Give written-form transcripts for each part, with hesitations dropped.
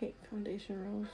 hate foundation rolls.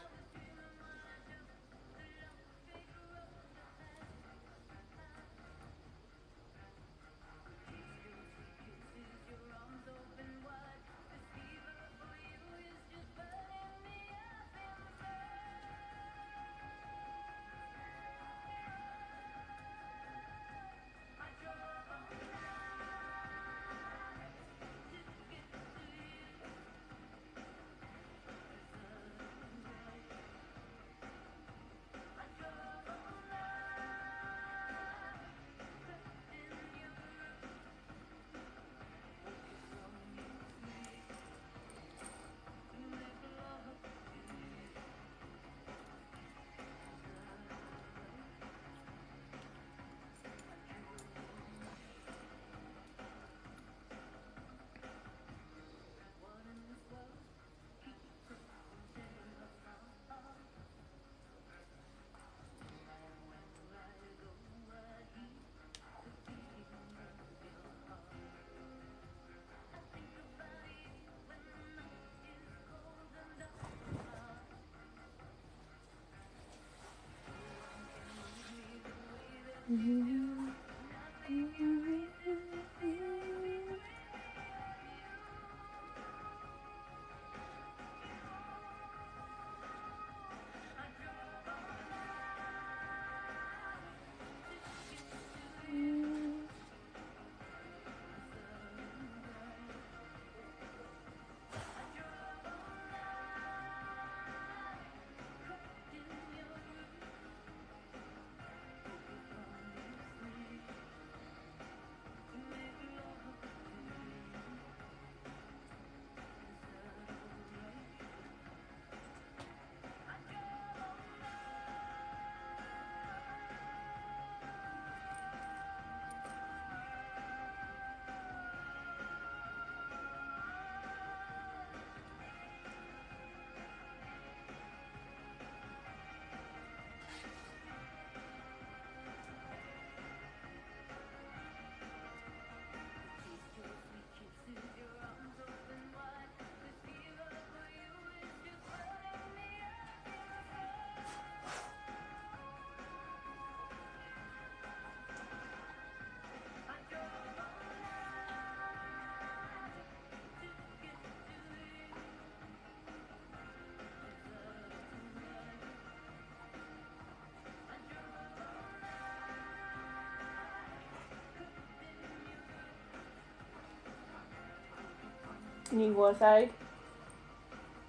You need to go outside?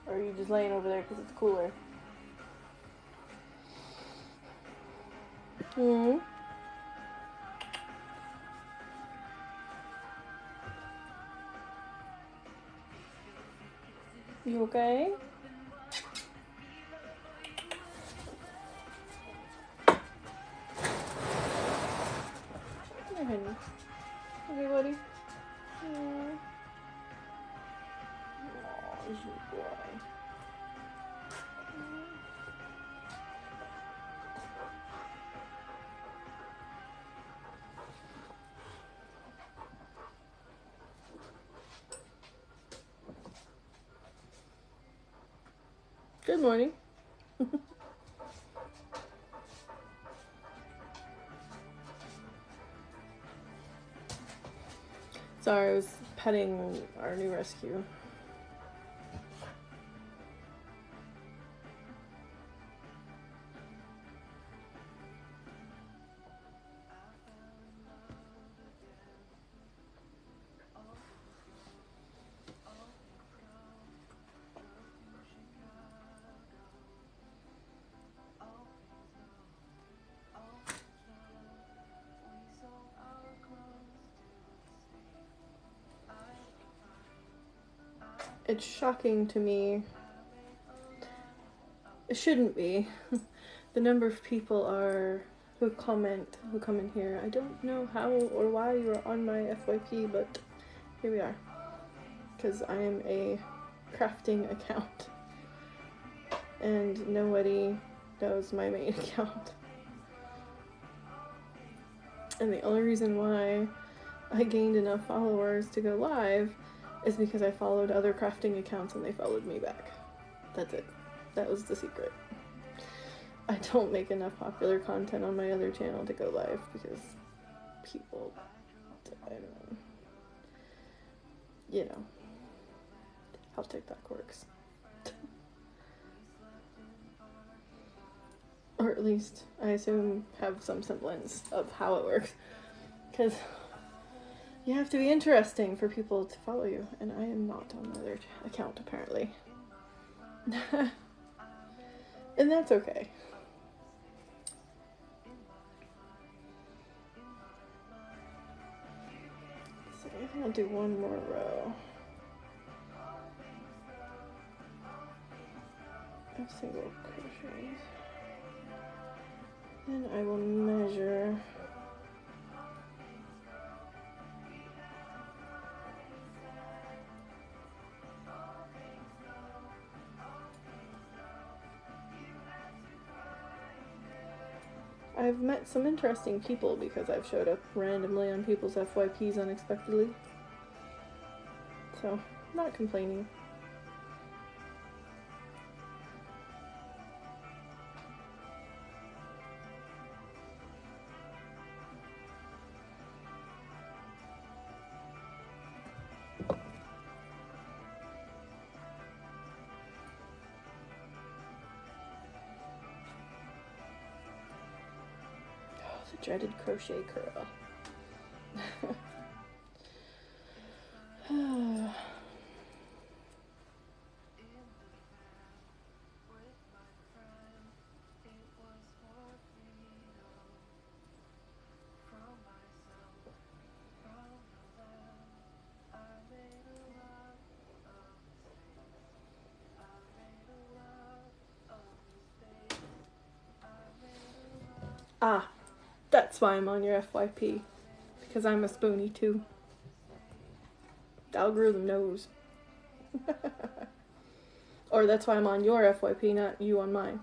Or are you just laying over there because it's cooler? Hmm? You okay? Here, honey. Okay, buddy. Oh, you boy. Good morning. Sorry, I was petting our new rescue. It's shocking to me. It shouldn't be. The number of people who come in here. I don't know how or why you're on my FYP, but here we are. Because I am a crafting account. And nobody knows my main account. And the only reason why I gained enough followers to go live is because I followed other crafting accounts and they followed me back. That's it. That was the secret. I don't make enough popular content on my other channel to go live because people, I don't know, you know how TikTok works. Or at least I assume have some semblance of how it works. Because you have to be interesting for people to follow you, and I am not on their account apparently. And that's okay. So I think I'll do one more row of single crochets. Then I will measure I've met some interesting people because I've showed up randomly on people's FYPs unexpectedly. So, not complaining. Dreaded crochet curl. Ah, that's why I'm on your FYP. Because I'm a spoonie too. The algorithm knows. Or that's why I'm on your FYP, not you on mine.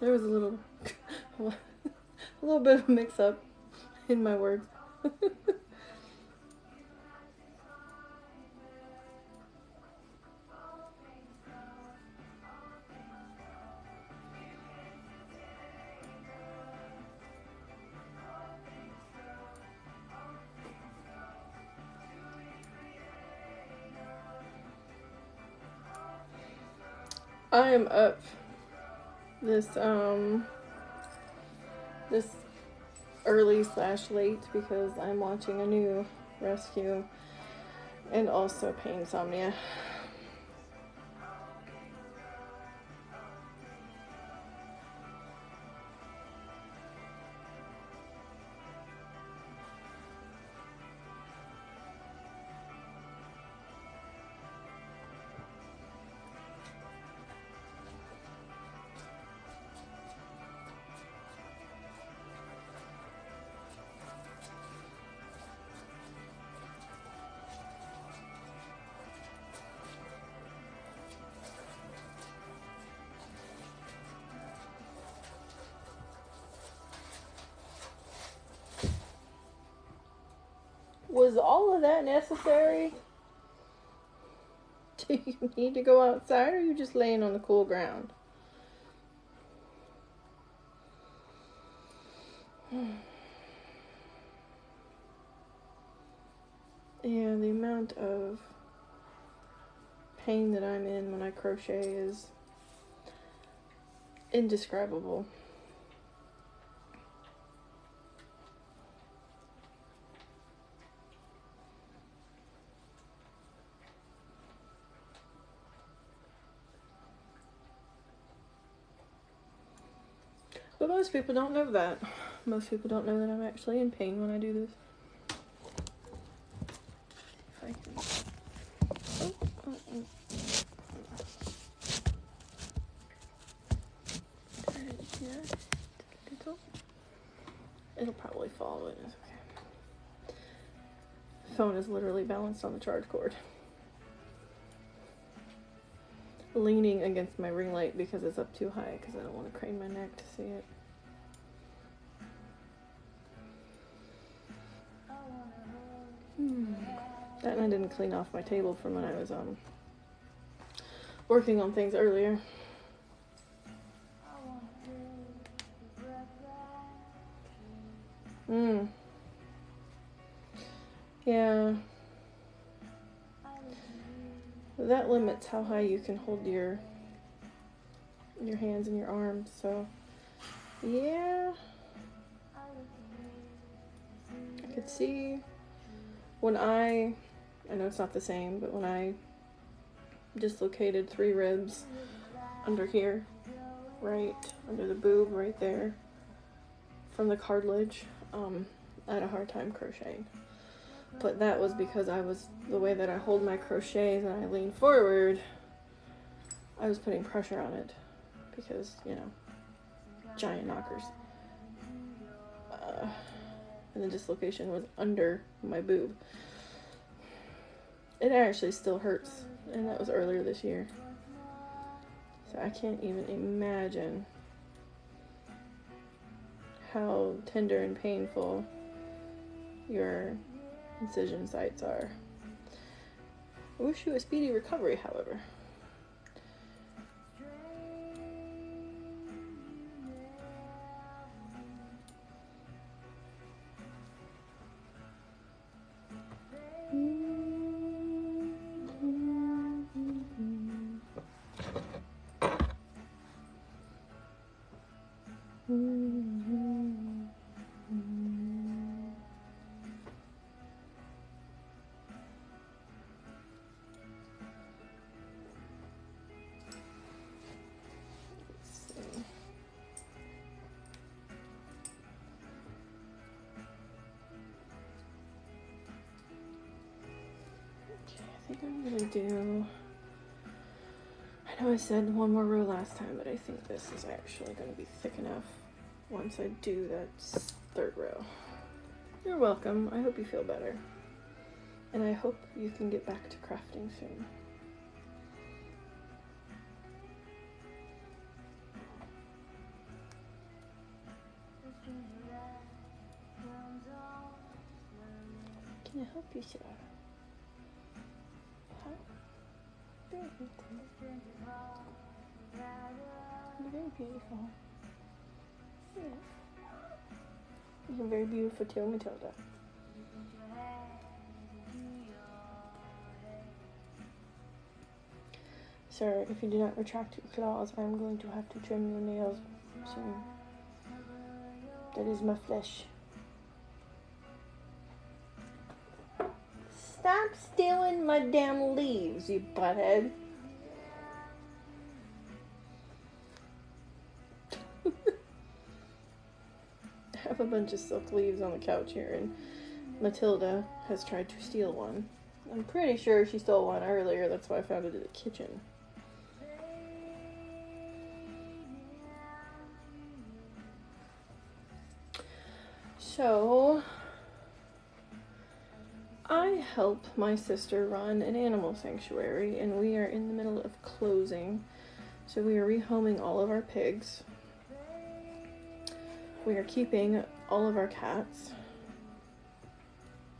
There was a little bit of a mix-up in my words. I am up this early / late because I'm watching a new rescue and also pain insomnia. Was all of that necessary? Do you need to go outside, or are you just laying on the cool ground? Yeah, the amount of pain that I'm in when I crochet is indescribable. But most people don't know that. Most people don't know that I'm actually in pain when I do this. If I can... It'll probably fall, but it's okay. The phone is literally balanced on the charge cord. Leaning against my ring light because it's up too high because I don't want to crane my neck to see it. That and I didn't clean off my table from when I was working on things earlier. Yeah. That limits how high you can hold your hands and your arms, so yeah. I could see when I know it's not the same, but when I dislocated 3 ribs under here, right under the boob right there, from the cartilage, I had a hard time crocheting. But that was because the way that I hold my crochets and I lean forward, I was putting pressure on it because, you know, giant knockers. And the dislocation was under my boob. It actually still hurts, and that was earlier this year. So I can't even imagine how tender and painful your incision sites are. I wish you a speedy recovery, however. I think I'm gonna do, I know I said one more row last time, but I think this is actually gonna be thick enough once I do that 3rd row. You're welcome. I hope you feel better. And I hope you can get back to crafting soon. Can I help you, sir? Huh? Very beautiful. You're very beautiful. Yeah. You're very beautiful too, Matilda. Sir, if you do not retract your claws, I am going to have to trim your nails soon. That is my flesh. Stop stealing my damn leaves, you butthead. I have a bunch of silk leaves on the couch here, and Matilda has tried to steal one. I'm pretty sure she stole one earlier, that's why I found it in the kitchen. So, I help my sister run an animal sanctuary, and we are in the middle of closing. So we are rehoming all of our pigs. We are keeping all of our cats,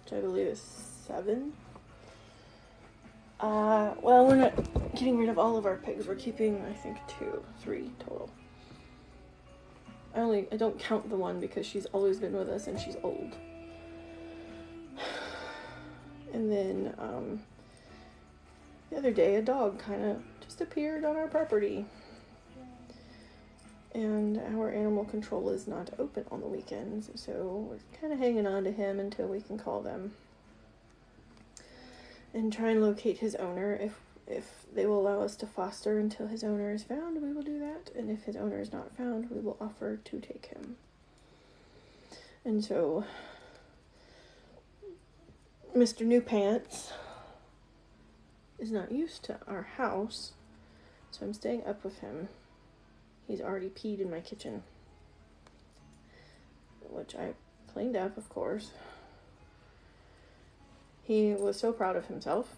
which I believe is 7. Well, we're not getting rid of all of our pigs. We're keeping, I think, 3 total. I don't count the one because she's always been with us and she's old. And then, the other day, a dog kind of just appeared on our property. And our animal control is not open on the weekends, so we're kind of hanging on to him until we can call them and try and locate his owner. If they will allow us to foster until his owner is found, we will do that. And if his owner is not found, we will offer to take him. And so, Mr. New Pants is not used to our house, so I'm staying up with him. He's already peed in my kitchen, which I cleaned up, of course. He was so proud of himself.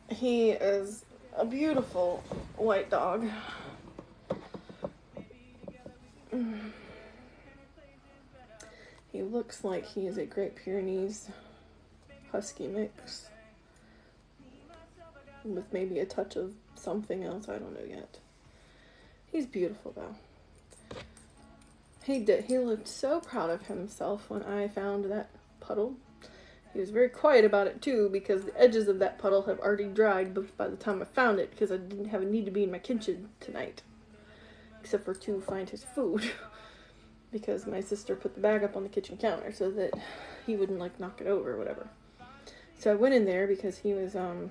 He is a beautiful white dog. He looks like he is a Great Pyrenees Husky mix with maybe a touch of something else, I don't know yet. He's beautiful though. He looked so proud of himself when I found that puddle. He was very quiet about it too, because the edges of that puddle have already dried by the time I found it, because I didn't have a need to be in my kitchen tonight, except for to find his food. Because my sister put the bag up on the kitchen counter so that he wouldn't like knock it over or whatever. So I went in there because he was kind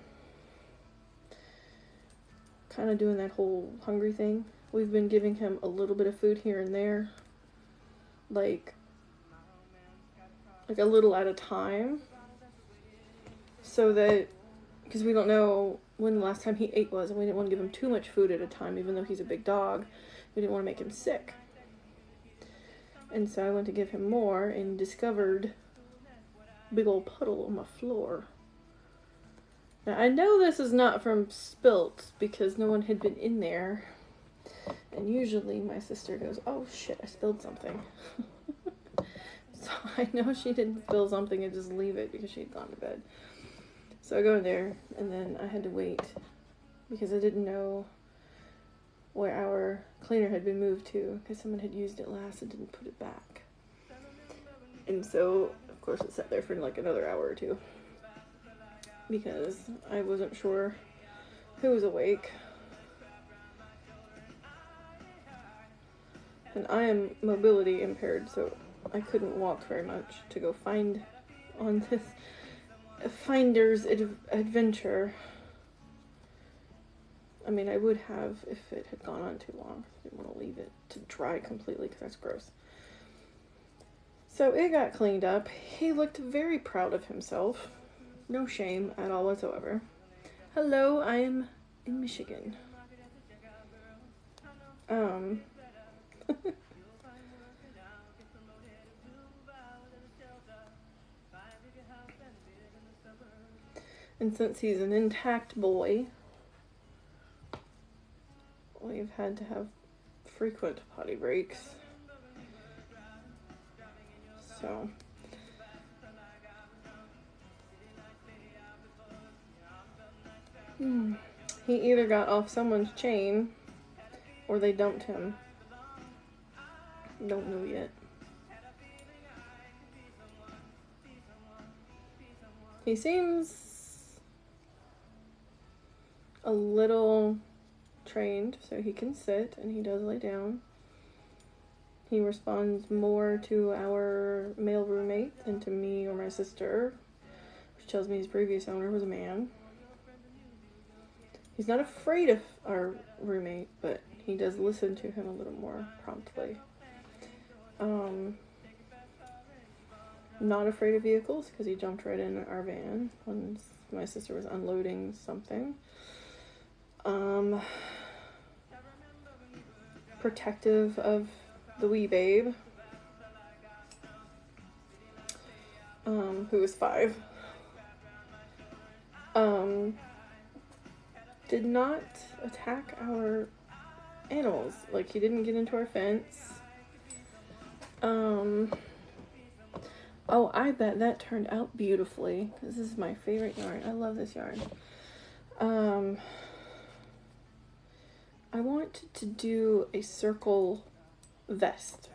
of doing that whole hungry thing. We've been giving him a little bit of food here and there, like a little at a time, so that, because we don't know when the last time he ate was, and we didn't want to give him too much food at a time, even though he's a big dog. We didn't want to make him sick. And so I went to give him more and discovered a big old puddle on my floor. Now I know this is not from spilt because no one had been in there. And usually my sister goes, oh shit, I spilled something. So I know she didn't spill something and just leave it because she had gone to bed. So I go in there, and then I had to wait because I didn't know where our cleaner had been moved to, because someone had used it last and didn't put it back. And so, of course, it sat there for like another hour or two because I wasn't sure who was awake. And I am mobility impaired, so I couldn't walk very much to go find on this finder's adventure. I mean, I would have if it had gone on too long. I didn't want to leave it to dry completely because that's gross. So it got cleaned up. He looked very proud of himself. No shame at all whatsoever. Hello, I am in Michigan. And since he's an intact boy, we've had to have frequent potty breaks. So he either got off someone's chain or they dumped him. Don't know yet. He seems a little trained, so he can sit and he does lay down. He responds more to our male roommate than to me or my sister, which tells me his previous owner was a man. He's not afraid of our roommate, but he does listen to him a little more promptly. Not afraid of vehicles, because he jumped right in our van when my sister was unloading something. Protective of the wee babe, who was 5. Did not attack our animals. Like, he didn't get into our fence. Oh, I bet that turned out beautifully. This is my favorite yarn. I love this yarn. I want to do a circle vest.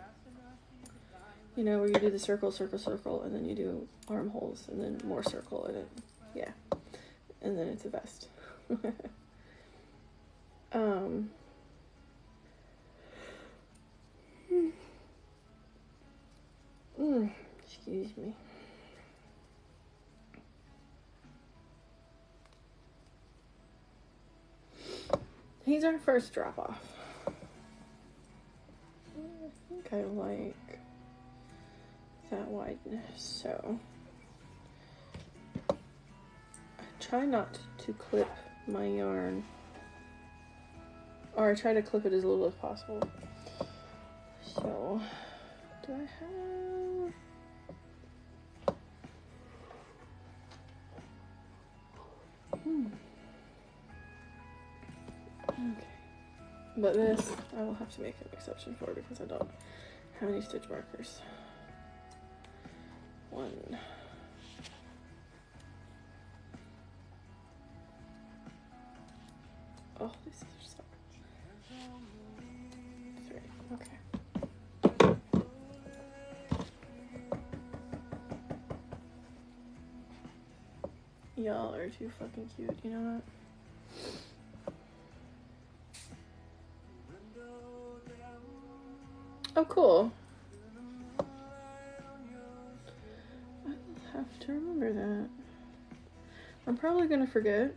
You know, where you do the circle, circle, circle, and then you do armholes, and then more circle in it. Yeah. And then it's a vest. Excuse me. He's our first drop off. I think I like that wideness, so I try not to clip my yarn, or I try to clip it as little as possible. So, do I have... Okay. But this, I will have to make an exception for because I don't have any stitch markers. 1. Oh, these are so. 3. Okay. Y'all are too fucking cute, you know what? Oh, cool. I'll have to remember that. I'm probably gonna forget.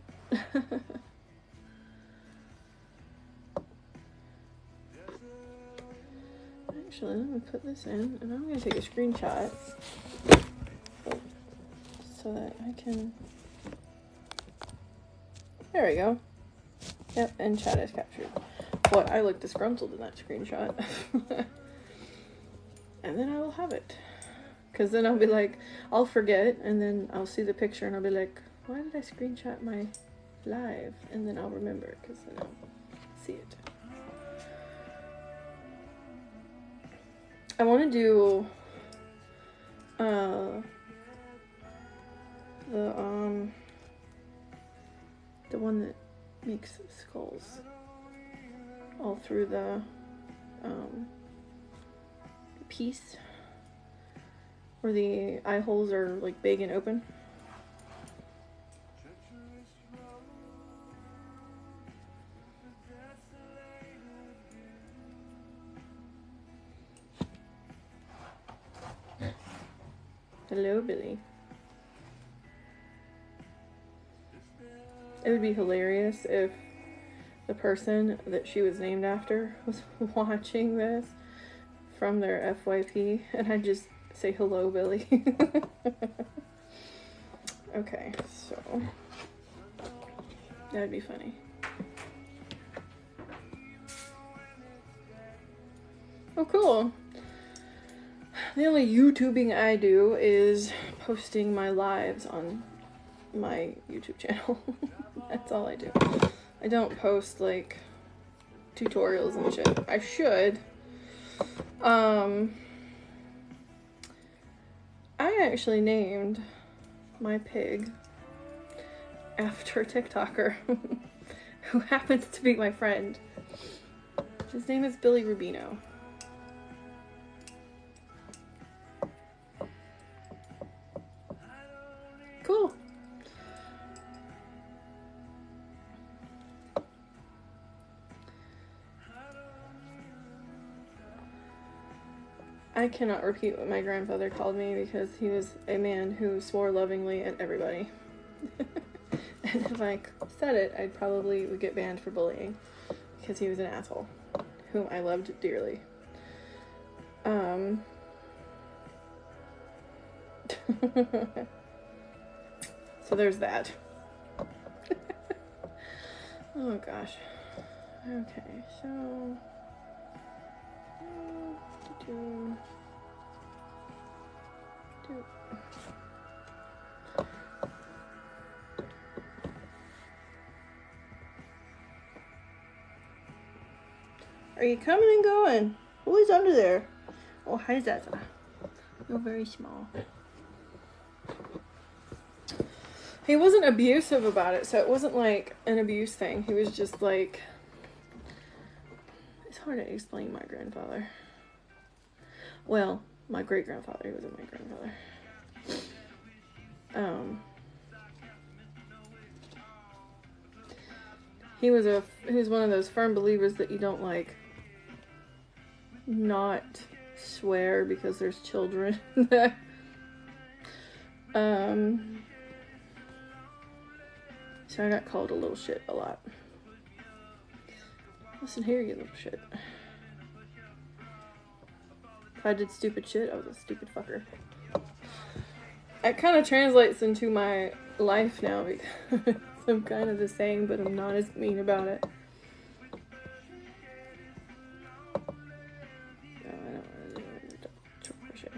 Actually, let me put this in, and I'm gonna take a screenshot so that I can. There we go. Yep, and chat is captured. Boy, I look disgruntled in that screenshot. And then I will have it. Because then I'll be like, I'll forget, and then I'll see the picture, and I'll be like, why did I screenshot my live? And then I'll remember, because then I'll see it. I want to do the one that makes skulls all through the piece where the eye holes are like big and open. Hello, Billy. It would be hilarious if the person that she was named after was watching this from their FYP, and I'd just say, hello, Billy. Okay, so that'd be funny. Oh, cool. The only YouTubing I do is posting my lives on my YouTube channel. That's all I do. I don't post like tutorials and shit. I should. I actually named my pig after a TikToker who happens to be my friend. His name is Billy Rubino. Cool. I cannot repeat what my grandfather called me because he was a man who swore lovingly at everybody. And if I said it, I probably would get banned for bullying because he was an asshole whom I loved dearly. So there's that. Oh gosh. Okay, so are you coming and going? Who is under there? Oh, hi, Zaza. You're very small. He wasn't abusive about it, so it wasn't like an abuse thing. He was just like... It's hard to explain my grandfather. Well, my great-grandfather. He wasn't my grandfather. He was one of those firm believers that you don't like not swear because there's children. So I got called a little shit a lot. Listen here, you little shit. If I did stupid shit, I was a stupid fucker. It kind of translates into my life now because I'm kind of the same, but I'm not as mean about it. No, I don't want to do double crochet.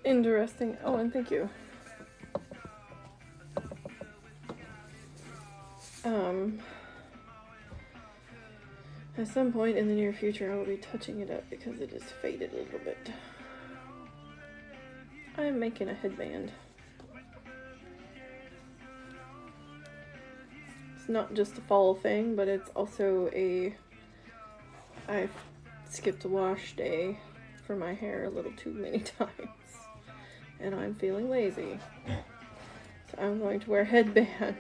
Interesting. Oh, and thank you. At some point in the near future, I will be touching it up because it is faded a little bit. I'm making a headband. It's not just a fall thing, but it's also I skipped a wash day for my hair a little too many times. And I'm feeling lazy. So I'm going to wear a headband.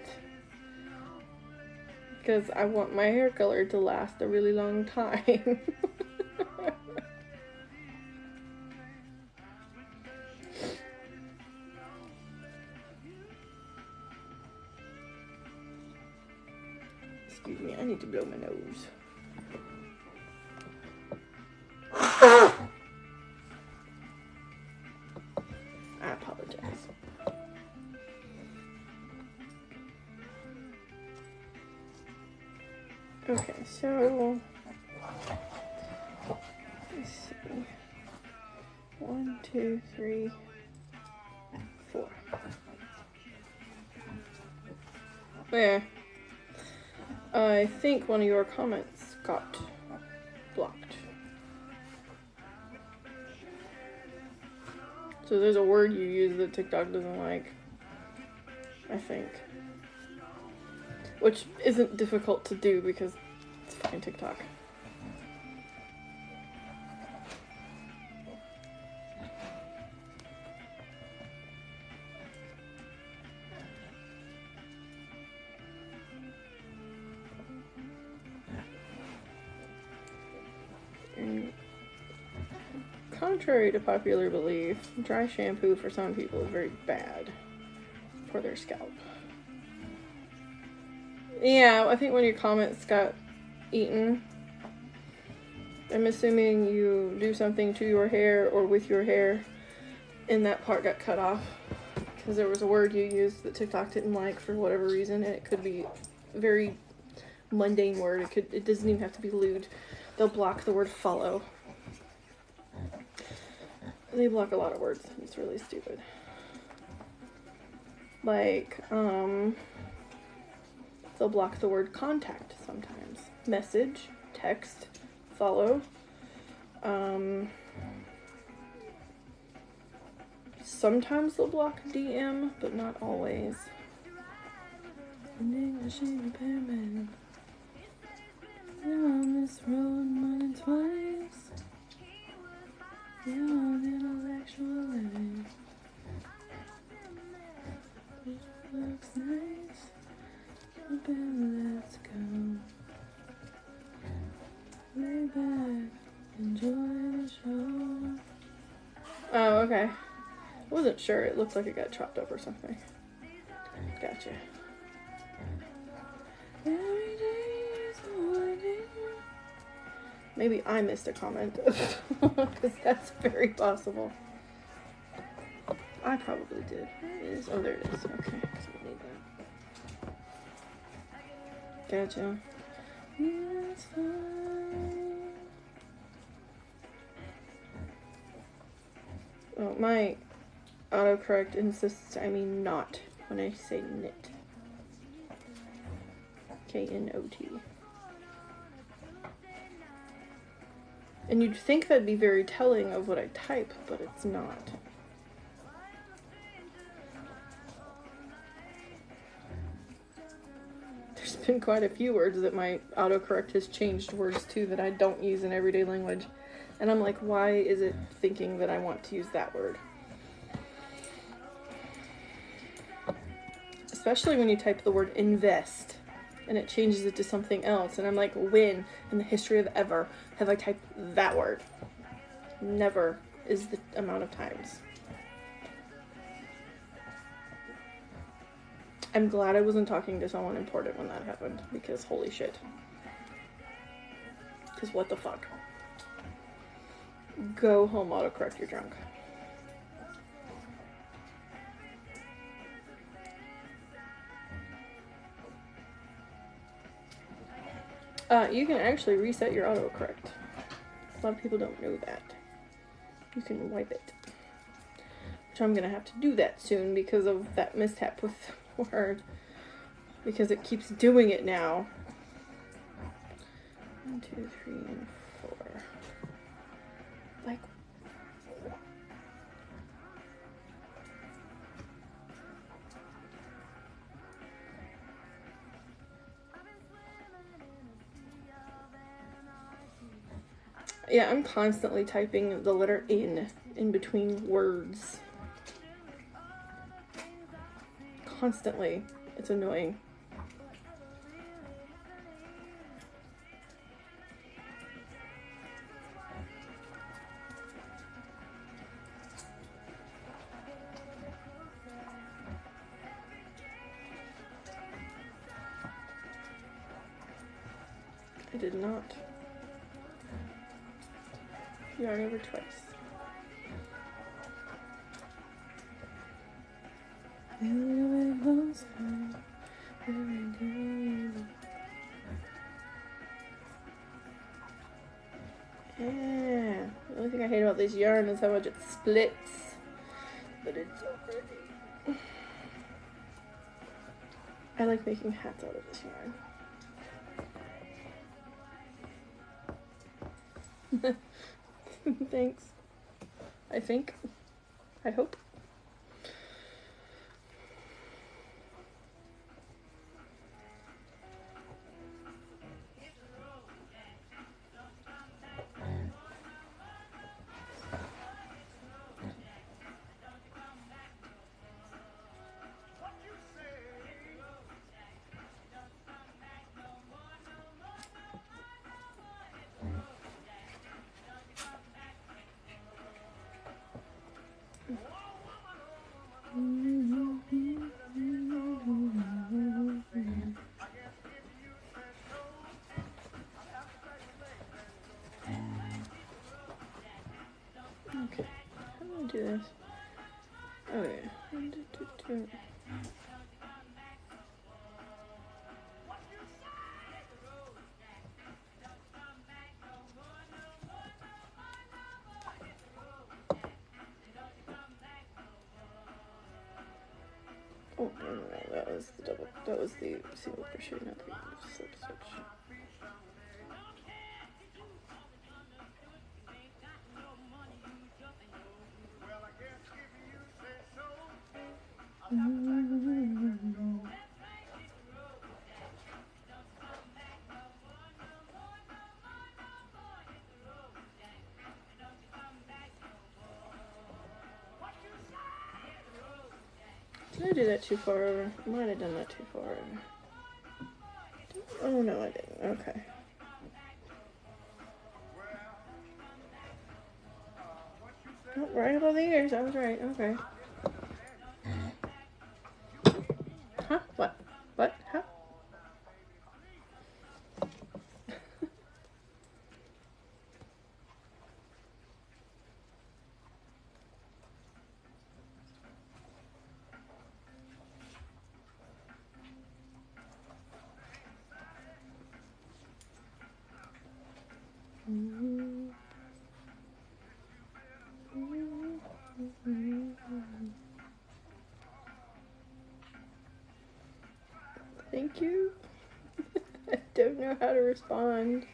Because I want my hair color to last a really long time. Excuse me, I need to blow my nose. I apologize. Okay, so let's see. 1, 2, 3, 4. Yeah. I think one of your comments got blocked. So there's a word you use that TikTok doesn't like, I think. Which isn't difficult to do because it's fucking TikTok. Contrary to popular belief, dry shampoo for some people is very bad for their scalp. Yeah, I think when your comments got eaten, I'm assuming you do something to your hair or with your hair and that part got cut off because there was a word you used that TikTok didn't like for whatever reason, and it could be a very mundane word. It doesn't even have to be lewd. They'll block the word follow. They block a lot of words. It's really stupid. Like, they'll block the word contact sometimes. Message, text, follow. Sometimes they'll block DM, but not always. English impairment. You're on this road more than twice. You're on intellectual living. It looks nice. Let's go. Lay back, enjoy the show. Oh, okay. I wasn't sure. It looked like it got chopped up or something. Gotcha. Every day is a wedding. Maybe I missed a comment. Because that's very possible. I probably did. There it is. Oh, there it is. Okay. So we need that. Gotcha. Yeah, that's fine. Oh, my autocorrect insists I mean not when I say knit. K-N-O-T. And you'd think that'd be very telling of what I type, but it's not. There's been quite a few words that my autocorrect has changed words to that I don't use in everyday language. And I'm like, why is it thinking that I want to use that word? Especially when you type the word invest and it changes it to something else. And I'm like, when in the history of ever have I typed that word? Never is the amount of times. I'm glad I wasn't talking to someone important when that happened, because holy shit. Because what the fuck? Go home, autocorrect, you're drunk. You can actually reset your autocorrect. A lot of people don't know that. You can wipe it. Which I'm gonna have to do that soon because of that mishap with the word. because it keeps doing it now. 1, 2, 3, and 4. Like, yeah, I'm constantly typing the letter in between words. Constantly. It's annoying. I did not yarn over twice. Yeah. The only thing I hate about this yarn is how much it splits. But it's so pretty. I like making hats out of this yarn. Thanks. I think. I hope. Okay, how do I do this? Oh yeah. Oh no, that was the double. That was the single crochet, not the slip stitch. Did I do that too far over? I might have done that too far over. Oh no, I didn't. Okay. Oh, right about the ears. I was right. Okay. Huh? What? What? Huh? Thank you. I don't know how to respond.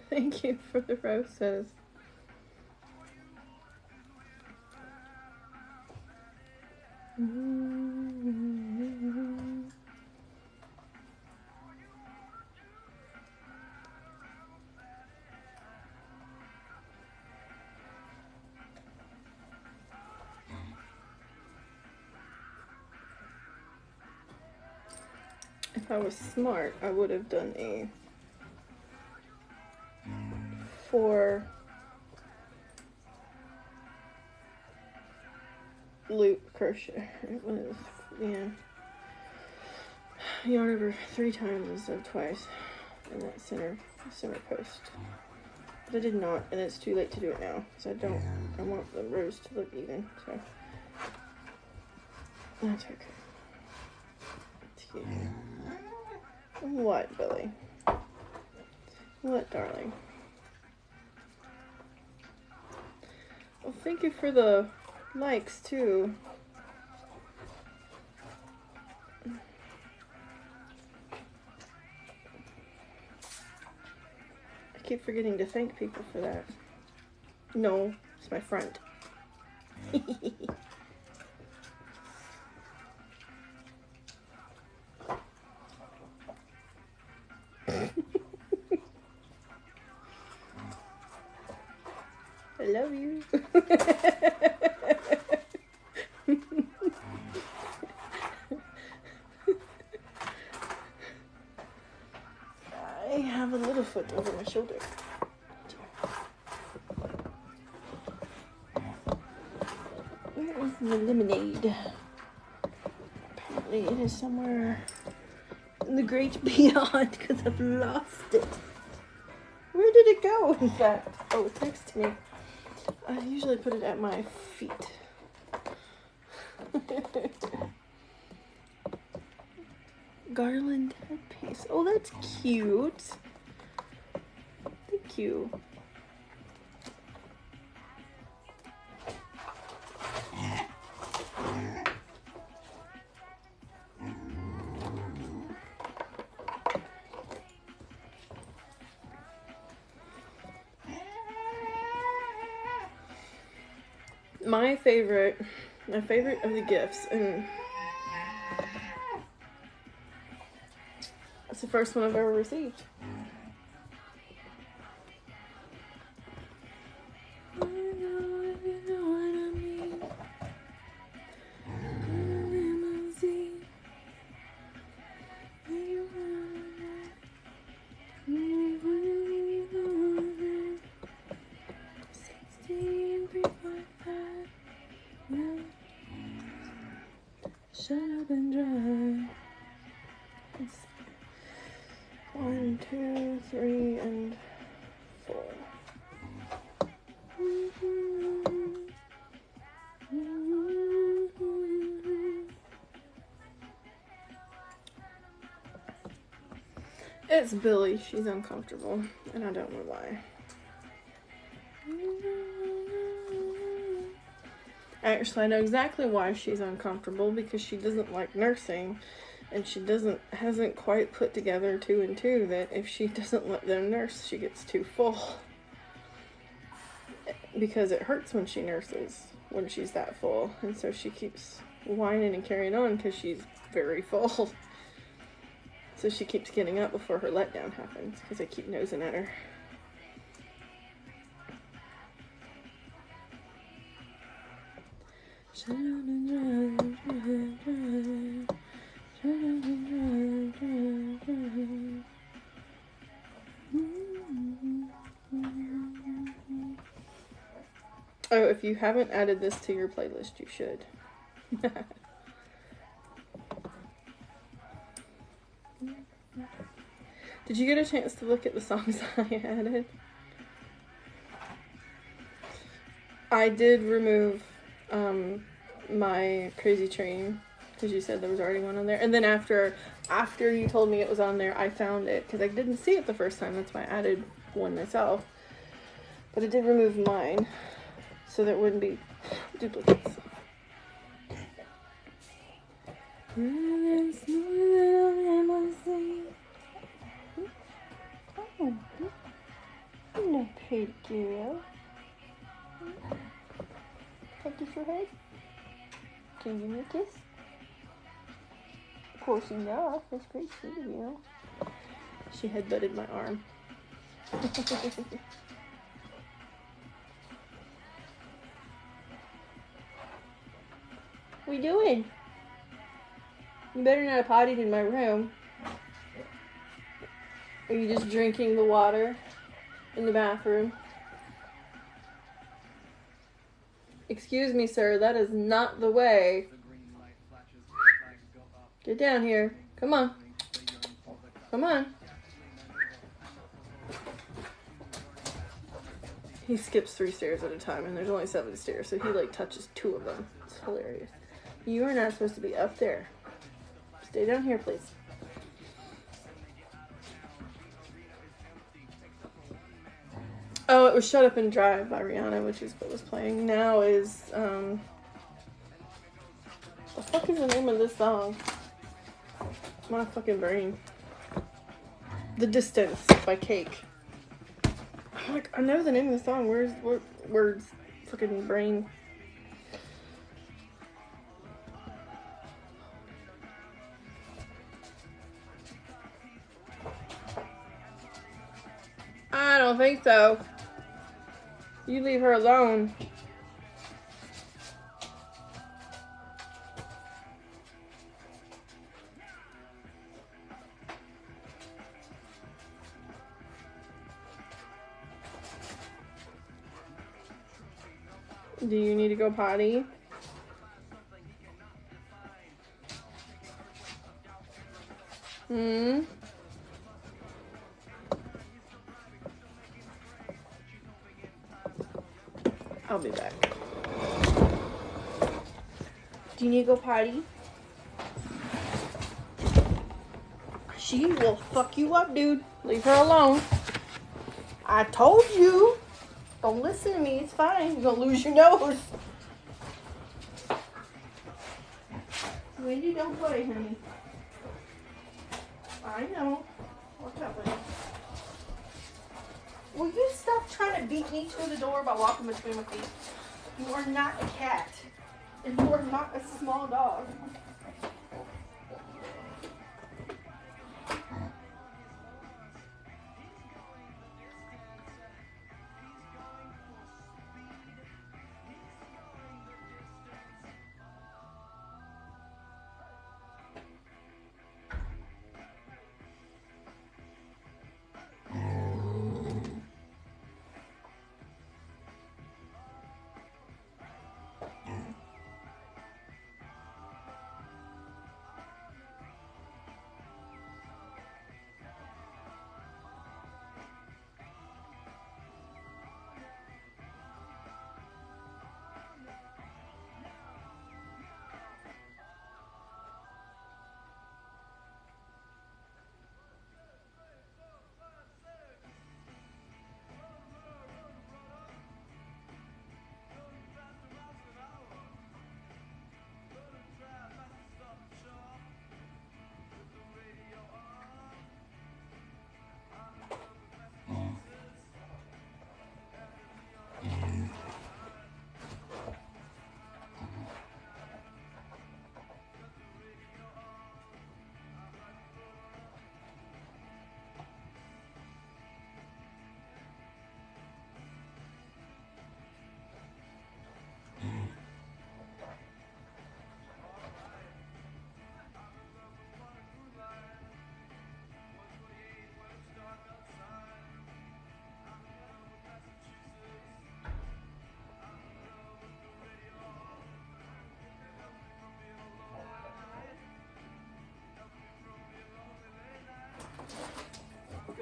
Thank you for the roses. If I was smart, I would have done a 4 loop crochet. It was, yeah. yarn over 3 times instead of twice in that center post. But I did not, and it's too late to do it now, because I want the rows to look even, so that's okay. It's cute. What, Billy? What, darling? Well, thank you for the likes, too. I keep forgetting to thank people for that. No, it's my front. I love you. I have a little foot over my shoulder. Where is the lemonade? Apparently it is somewhere in the great beyond because I've lost it. Where did it go, in fact? Oh, it's next to me. I usually put it at my feet. Garland headpiece. Oh, that's cute. Thank you. My favorite of the gifts, and it's the first one I've ever received. Shut up and drive. 1, 2, 3, and 4. It's Billy. She's uncomfortable, and I don't know why. Actually, I know exactly why she's uncomfortable, because she doesn't like nursing, and she hasn't quite put together 2 and 2 that if she doesn't let them nurse, she gets too full. Because it hurts when she nurses, when she's that full, and so she keeps whining and carrying on because she's very full. So she keeps getting up before her letdown happens, because I keep nosing at her. Shut up and drive, drive, drive. Shut up and drive, drive, drive. Oh, if you haven't added this to your playlist, you should. Did you get a chance to look at the songs I added? I did remove my Crazy Train, because you said there was already one on there. And then after you told me it was on there, I found it, because I didn't see it the first time. That's why I added one myself. But I did remove mine, so there wouldn't be duplicates. Oh, hello, pretty girl. Can I kiss your head? Can you give me a kiss? Of course, enough. That's very sweet of you. She headbutted my arm. What are you doing? You better not have pottied in my room. Are you just drinking the water in the bathroom? Excuse me, sir, that is not the way. Get down here. Come on. Come on. He skips 3 stairs at a time, and there's only 7 stairs, so he like touches 2 of them. It's hilarious. You are not supposed to be up there. Stay down here, please. Oh, it was Shut Up and Drive by Rihanna, which is what was playing. Now is, the fuck is the name of this song? My fucking brain. The Distance by Cake. I'm like, I know the name of the song. Where's words? Fucking brain. I don't think so. You leave her alone. Do you need to go potty? I'll be back. Do you need to go potty? She will fuck you up, dude. Leave her alone. I told you. Don't listen to me. It's fine. You're gonna lose your nose. Wendy, don't play, honey. I know. Watch out, buddy. Will you stop trying to beat me to the door by walking between my feet? You are not a cat. And you are not a small dog.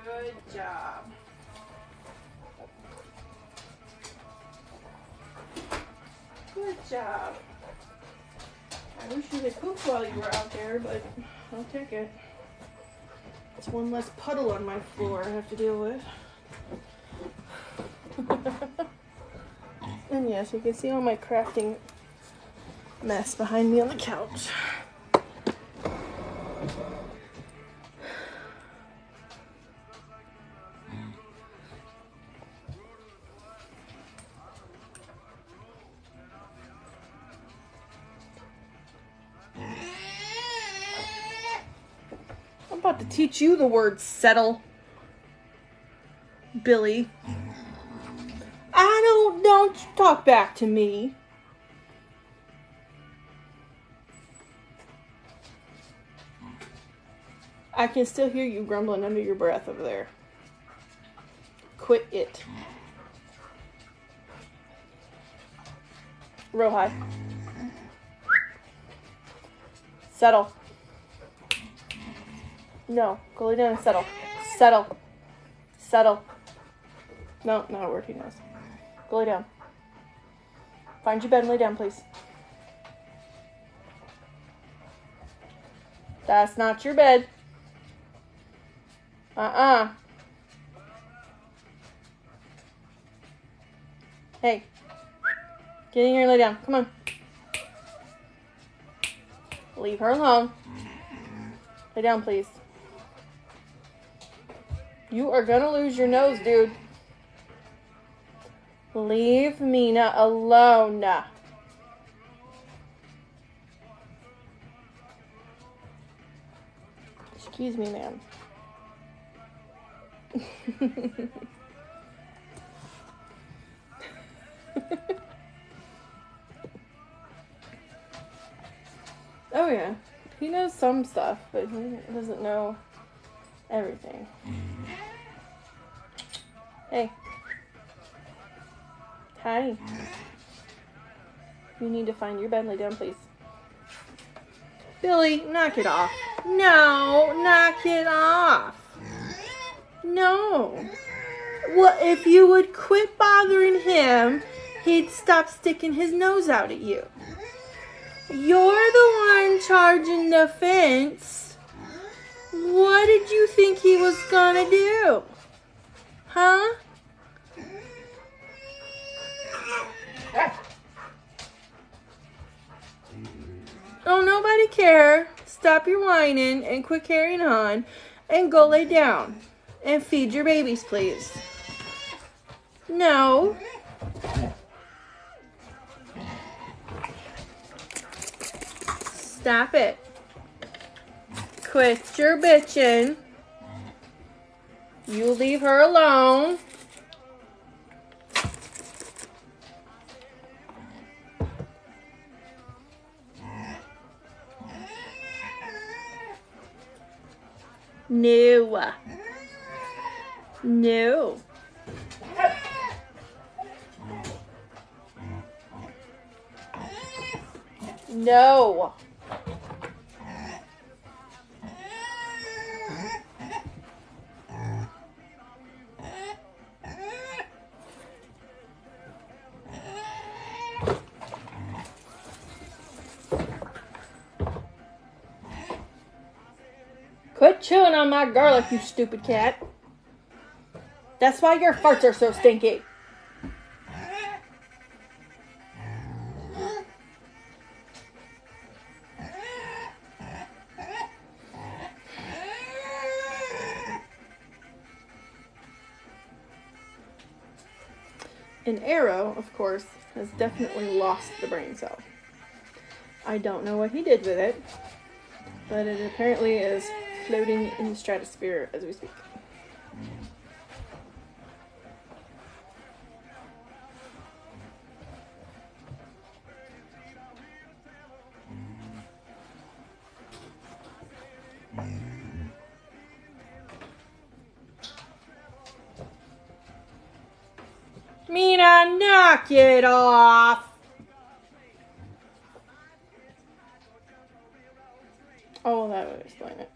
Good job. Good job. I wish you had pooped while you were out there, but I'll take it. It's one less puddle on my floor I have to deal with. And yes, you can see all my crafting mess behind me on the couch. I'm about to teach you the word settle, Billy. Don't talk back to me. I can still hear you grumbling under your breath over there. Quit it. Real high. No, go lay down and settle. Settle. Settle. No, not working nose. Go lay down. Find your bed and lay down, please. That's not your bed. Hey. Get in here and lay down. Come on. Leave her alone. Lay down, please. You are gonna lose your nose, dude. Leave Mina alone. Excuse me, ma'am. Oh yeah, he knows some stuff, but he doesn't know everything. Hey. Hi. You need to find your bed and lay down, please. Billy, knock it off. No, knock it off. No. Well, if you would quit bothering him, he'd stop sticking his nose out at you. You're the one charging the fence. What did you think he was gonna do? Huh? Oh, nobody care. Stop your whining and quit carrying on and go lay down and feed your babies, please. No. Stop it. Quit your bitching. You leave her alone. No. No. No. Quit chewing on my garlic, you stupid cat. That's why your farts are so stinky. An arrow, of course, has definitely lost the brain cell. I don't know what he did with it, but it apparently is floating in the stratosphere as we speak. Mina, knock it off! Oh, that would explain it.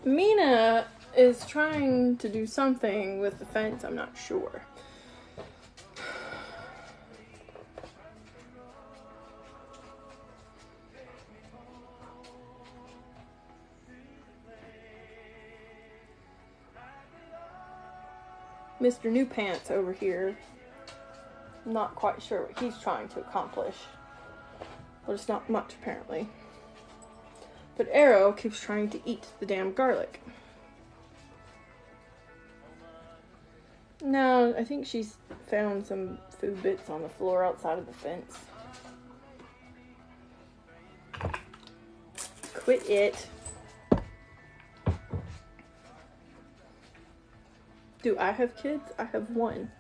Mina is trying to do something with the fence, I'm not sure. Mr. New Pants over here, not quite sure what he's trying to accomplish. But it's not much, apparently. But Arrow keeps trying to eat the damn garlic. No, I think she's found some food bits on the floor outside of the fence. Quit it. Do I have kids? I have one.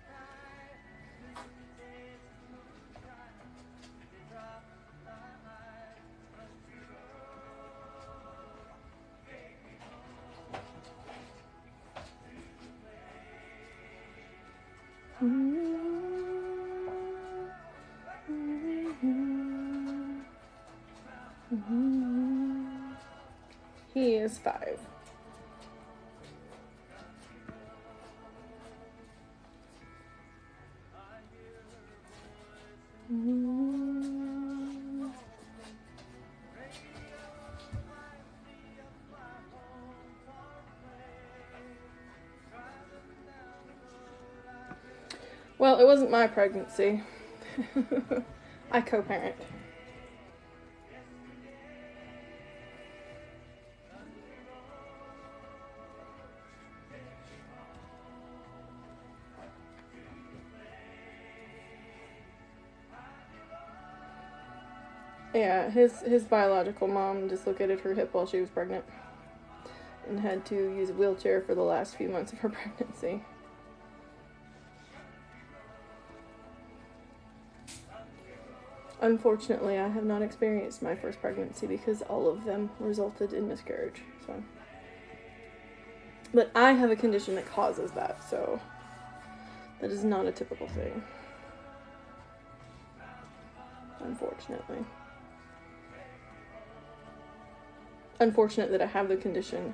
He is 5. Well, it wasn't my pregnancy. I co-parent. Yeah, his biological mom dislocated her hip while she was pregnant and had to use a wheelchair for the last few months of her pregnancy. Unfortunately, I have not experienced my first pregnancy because all of them resulted in miscarriage. So, but I have a condition that causes that, so that is not a typical thing. Unfortunately. Unfortunate that I have the condition,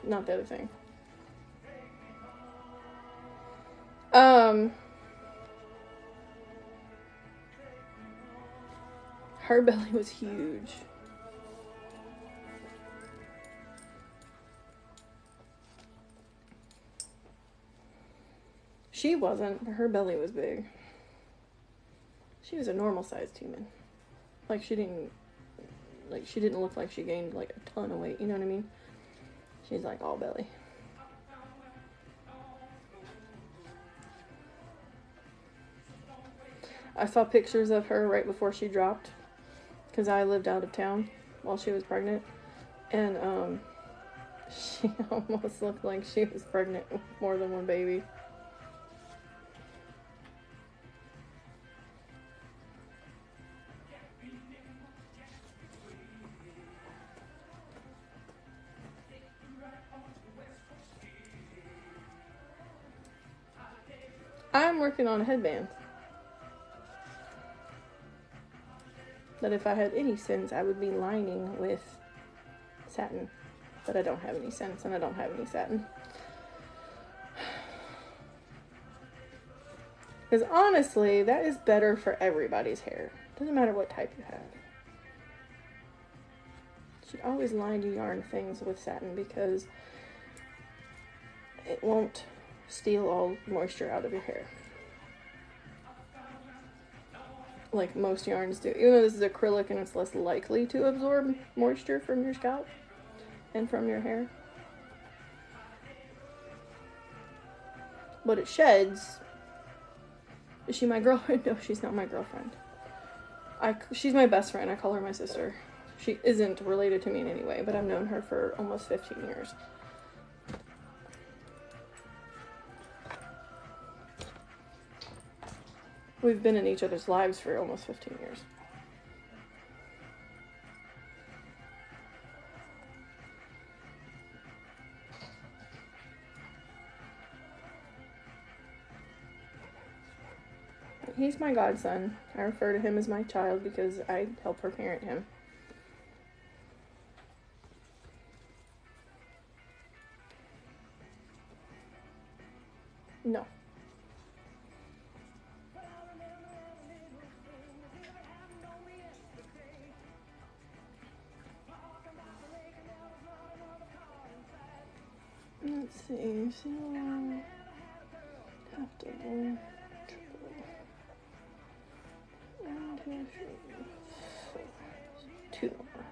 not the other thing. Her belly was huge. She wasn't, but her belly was big. She was a normal sized human. Like she didn't look like she gained like a ton of weight, you know what I mean? She's like all belly. I saw pictures of her right before she dropped, because I lived out of town while she was pregnant, and she almost looked like she was pregnant with more than one baby. I'm working on a headband that if I had any sense I would be lining with satin, but I don't have any sense and I don't have any satin. Because honestly, that is better for everybody's hair. Doesn't matter what type you have. You should always line your yarn things with satin because it won't steal all moisture out of your hair. Like most yarns do. Even though this is acrylic and it's less likely to absorb moisture from your scalp and from your hair. But it sheds. Is she my girlfriend? No, she's not my girlfriend. She's my best friend. I call her my sister. She isn't related to me in any way, but I've known her for almost 15 years. We've been in each other's lives for almost 15 years. He's my godson. I refer to him as my child because I help her parent him. No. Let's see. Half double, triple, 1, 2, 3, 4, 2 more.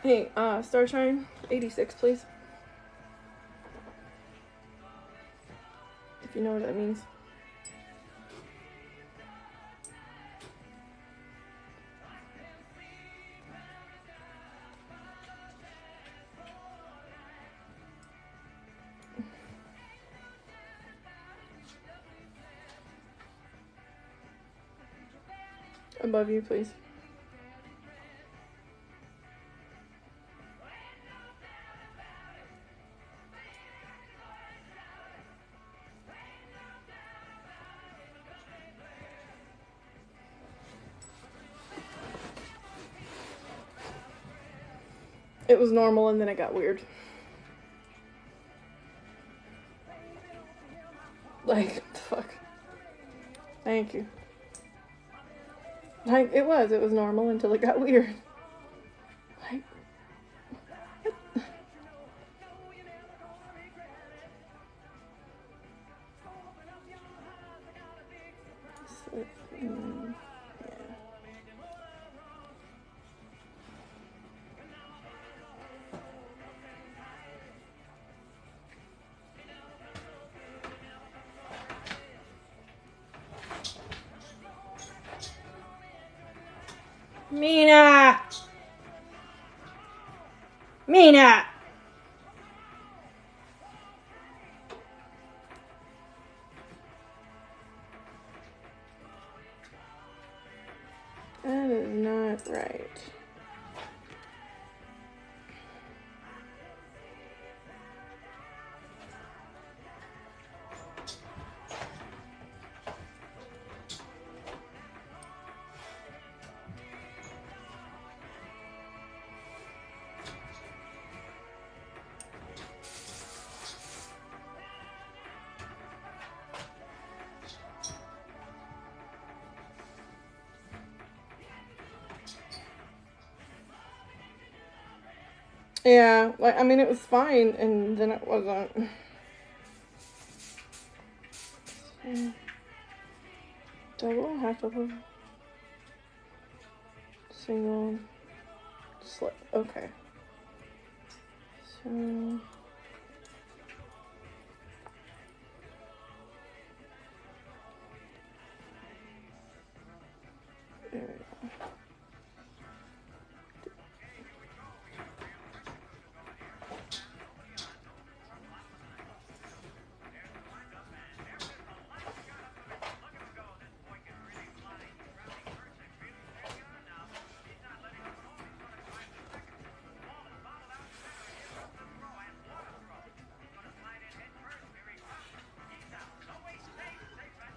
Hey, Starshine, 86, please. If you know what that means. Above you, please. It was normal and then it got weird. Like, fuck. Thank you. Like, it was normal until it got weird. Like, what? Mina! Mina! That is not right. Yeah, like, I mean, it was fine, and then it wasn't. Double, half double, single, slip. Okay. So. There we go.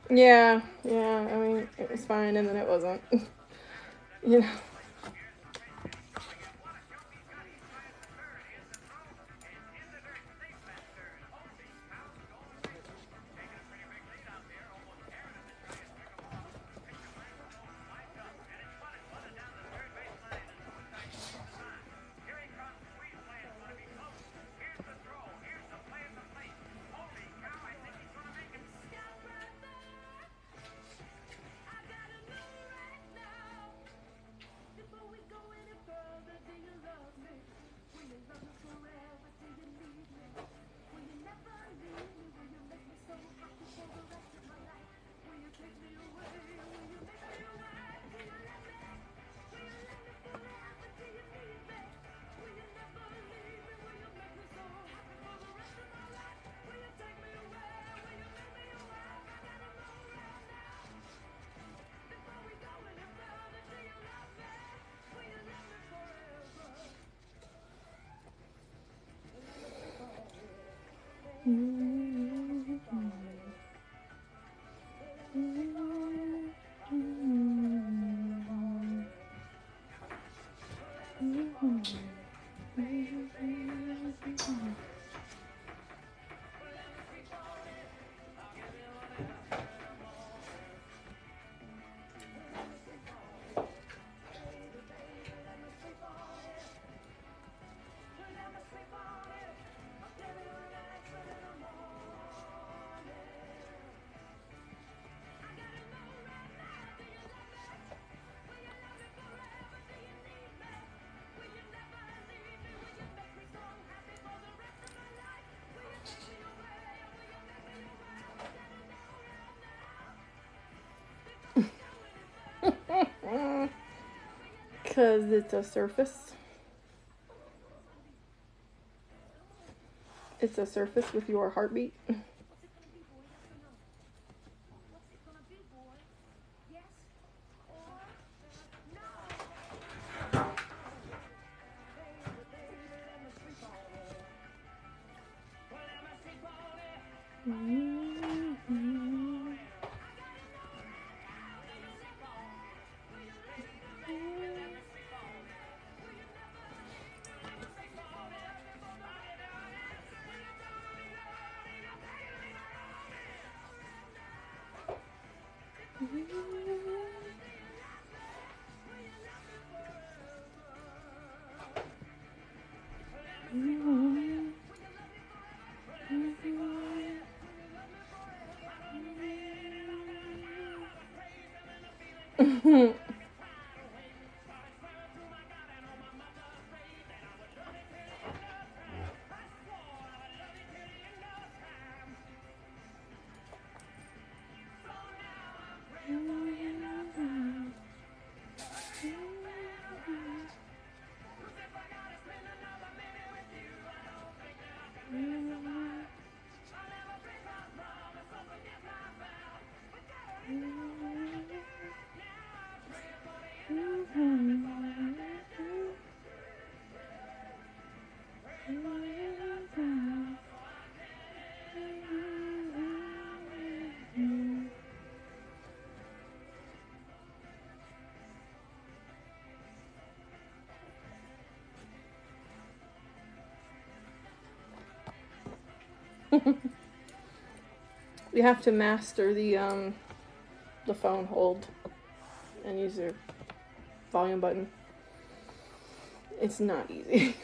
Yeah, I mean, it was fine, and then it wasn't. You know. Because it's a surface. It's a surface with your heartbeat. You have to master the phone hold and use your volume button. It's not easy.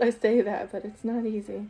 I say that, but it's not easy.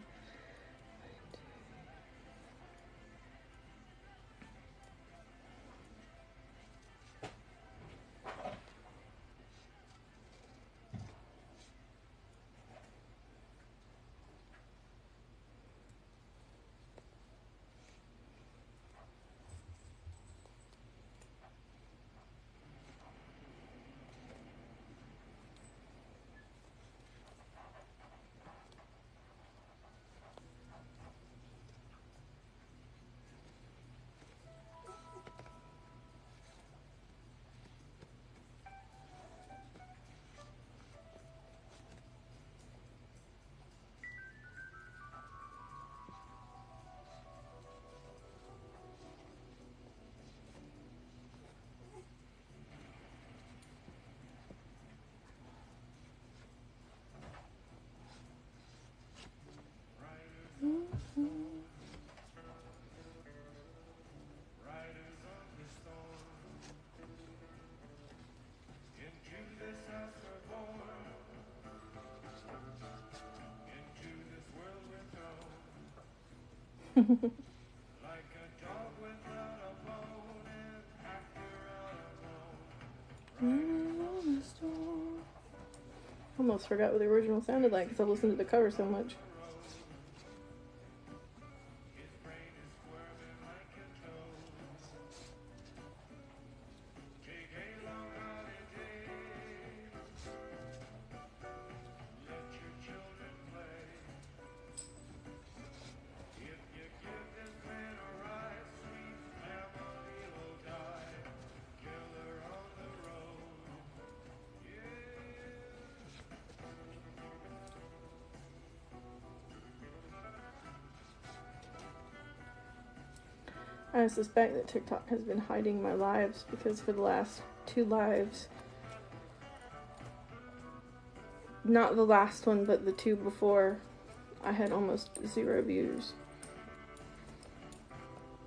Almost forgot what the original sounded like because I've listened to the cover so much. I suspect that TikTok has been hiding my lives because for the last 2 lives, not the last one, but the 2 before, I had almost 0 views.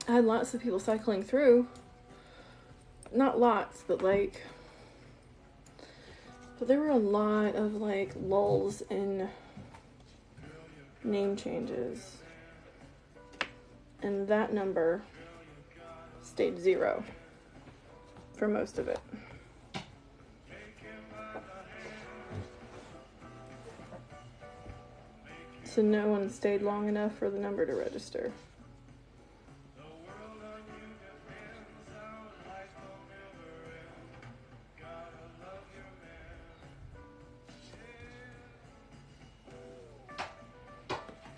I had lots of people cycling through. Not lots, but like... But there were a lot of like lulls in name changes. And that number stayed 0 for most of it. So no one stayed long enough for the number to register.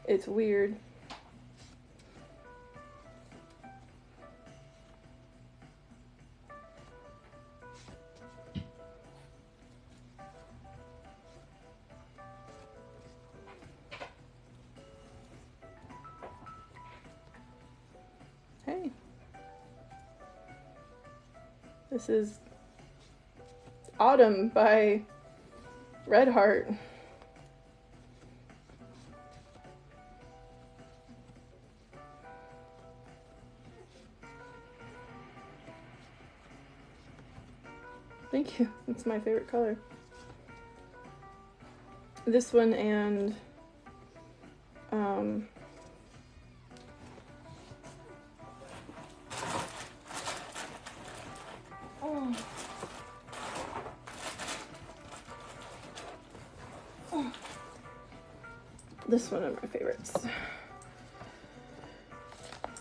It's weird. Hey. This is Autumn by Red Heart. Thank you. It's my favorite color. This one and this one are my favorites.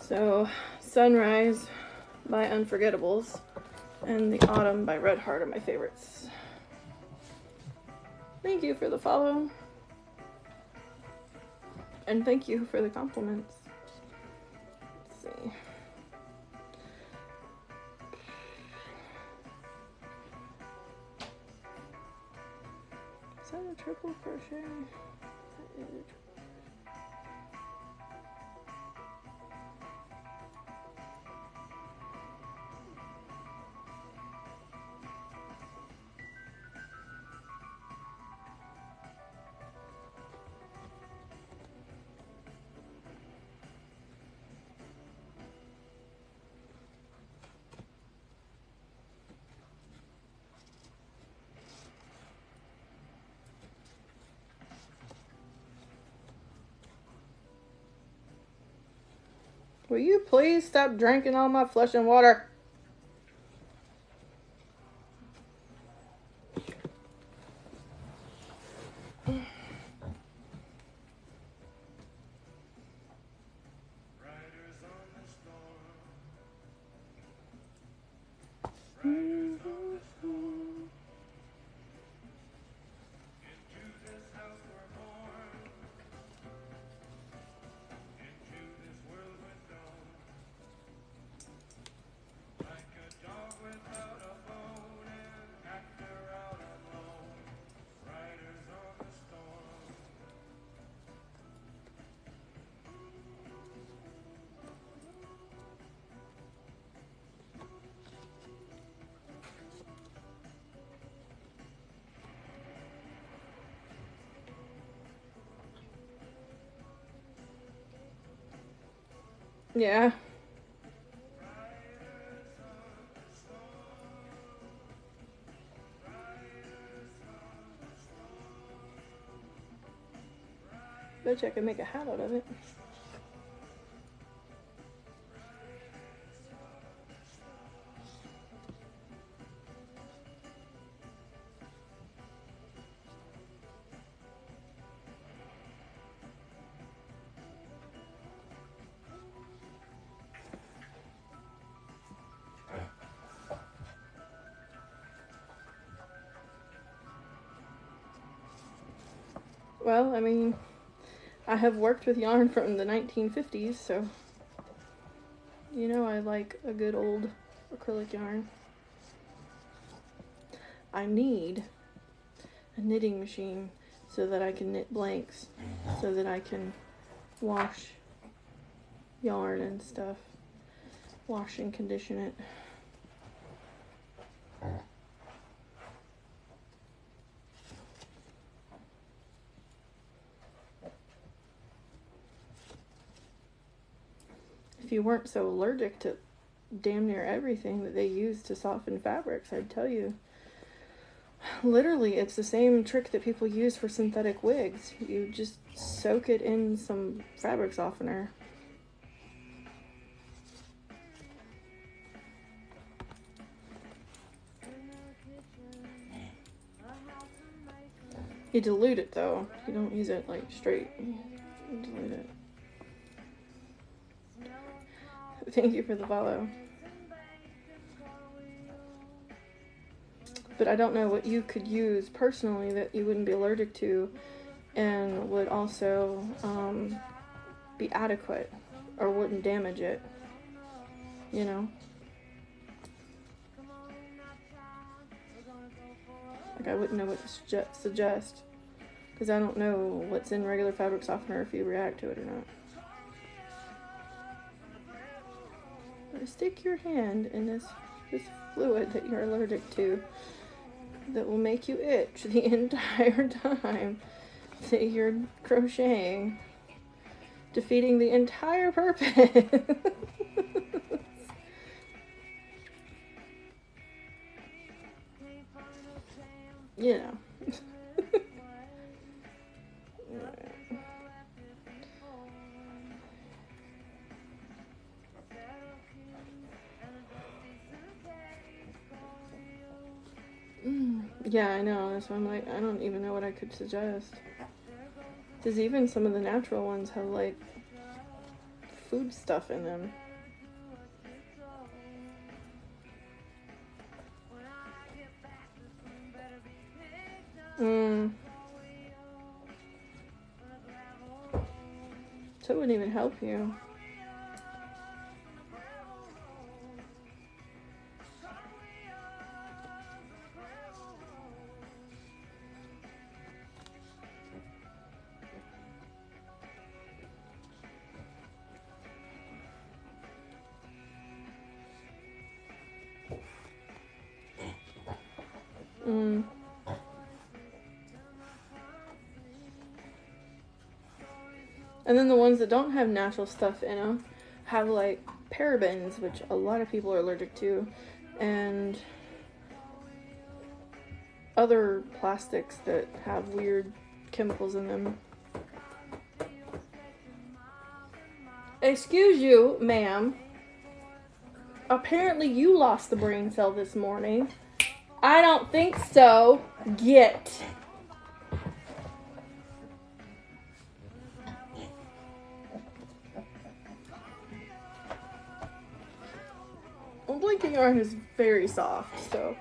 So, Sunrise by Unforgettables and The Autumn by Red Heart are my favorites. Thank you for the follow. And thank you for the compliments. Let's see. Is that a triple crochet? That is a triple. Will you please stop drinking all my flesh and water? Yeah. Bet you I can make a hat out of it. Well, I mean, I have worked with yarn from the 1950s, so you know I like a good old acrylic yarn. I need a knitting machine so that I can knit blanks, so that I can wash yarn and stuff, wash and condition it. If you weren't so allergic to damn near everything that they use to soften fabrics, I'd tell you. Literally, it's the same trick that people use for synthetic wigs. You just soak it in some fabric softener. You dilute it though. You don't use it like straight. You dilute it. Thank you for the follow. But I don't know what you could use personally that you wouldn't be allergic to and would also be adequate or wouldn't damage it, you know? Like, I wouldn't know what to suggest, because I don't know what's in regular fabric softener if you react to it or not. But stick your hand in this fluid that you're allergic to that will make you itch the entire time that you're crocheting, defeating the entire purpose. You know. Yeah, I know. So I'm like, I don't even know what I could suggest. Because even some of the natural ones have, like, food stuff in them. So it wouldn't even help you. And then the ones that don't have natural stuff in them have, like, parabens, which a lot of people are allergic to, and other plastics that have weird chemicals in them. Excuse you, ma'am. Apparently you lost the brain cell this morning. I don't think so. Get. Well, blinking art is very soft, so.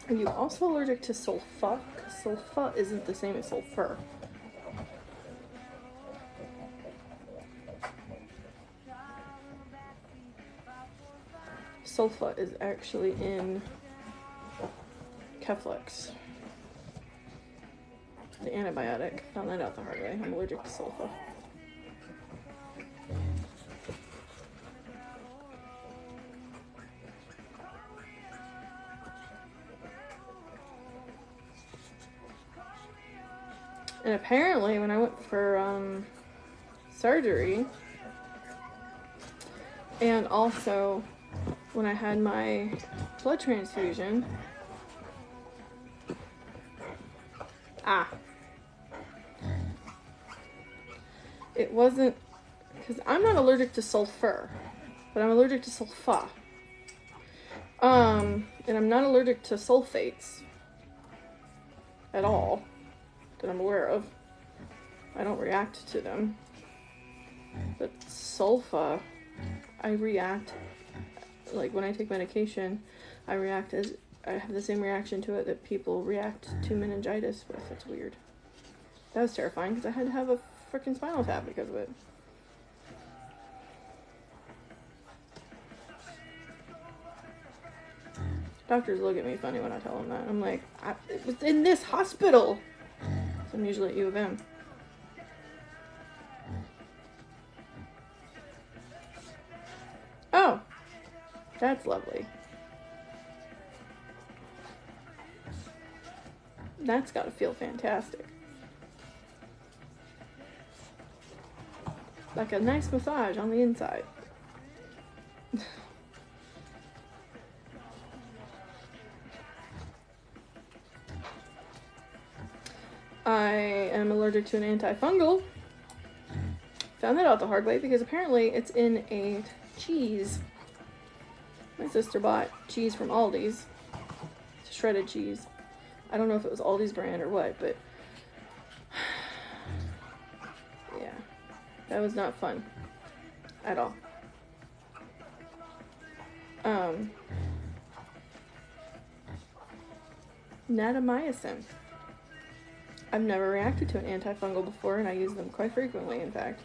Are you also allergic to sulfa? Because sulfa isn't the same as sulfur. Sulfa is actually in Keflex, the antibiotic. Found that out the hard way. I'm allergic to sulfa. And apparently when I went for surgery, and also when I had my blood transfusion, it wasn't, because I'm not allergic to sulfur, but I'm allergic to sulfa. And I'm not allergic to sulfates at all that I'm aware of. I don't react to them. But sulfa, I react, like when I take medication, I have the same reaction to it that people react to meningitis with. It's weird. That was terrifying because I had to have a freaking spinal tap because of it. Doctors look at me funny when I tell them that. I'm like, it was in this hospital. So I'm usually at U of M. Oh, that's lovely. That's gotta feel fantastic. Like a nice massage on the inside. I am allergic to an antifungal. Found that out the hard way because apparently it's in a cheese My sister bought cheese from Aldi's. Shredded cheese. I don't know if it was Aldi's brand or what, but yeah, that was not fun at all. Natamycin. I've never reacted to an antifungal before, and I use them quite frequently, in fact.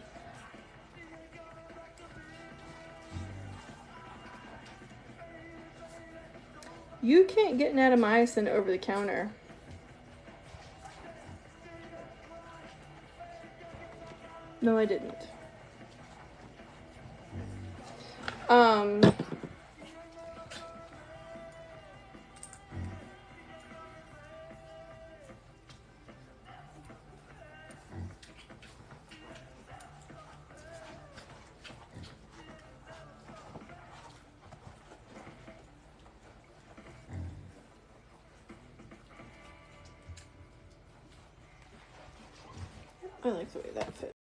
You can't get natamycin over the counter. No, I didn't. I like the way that fits.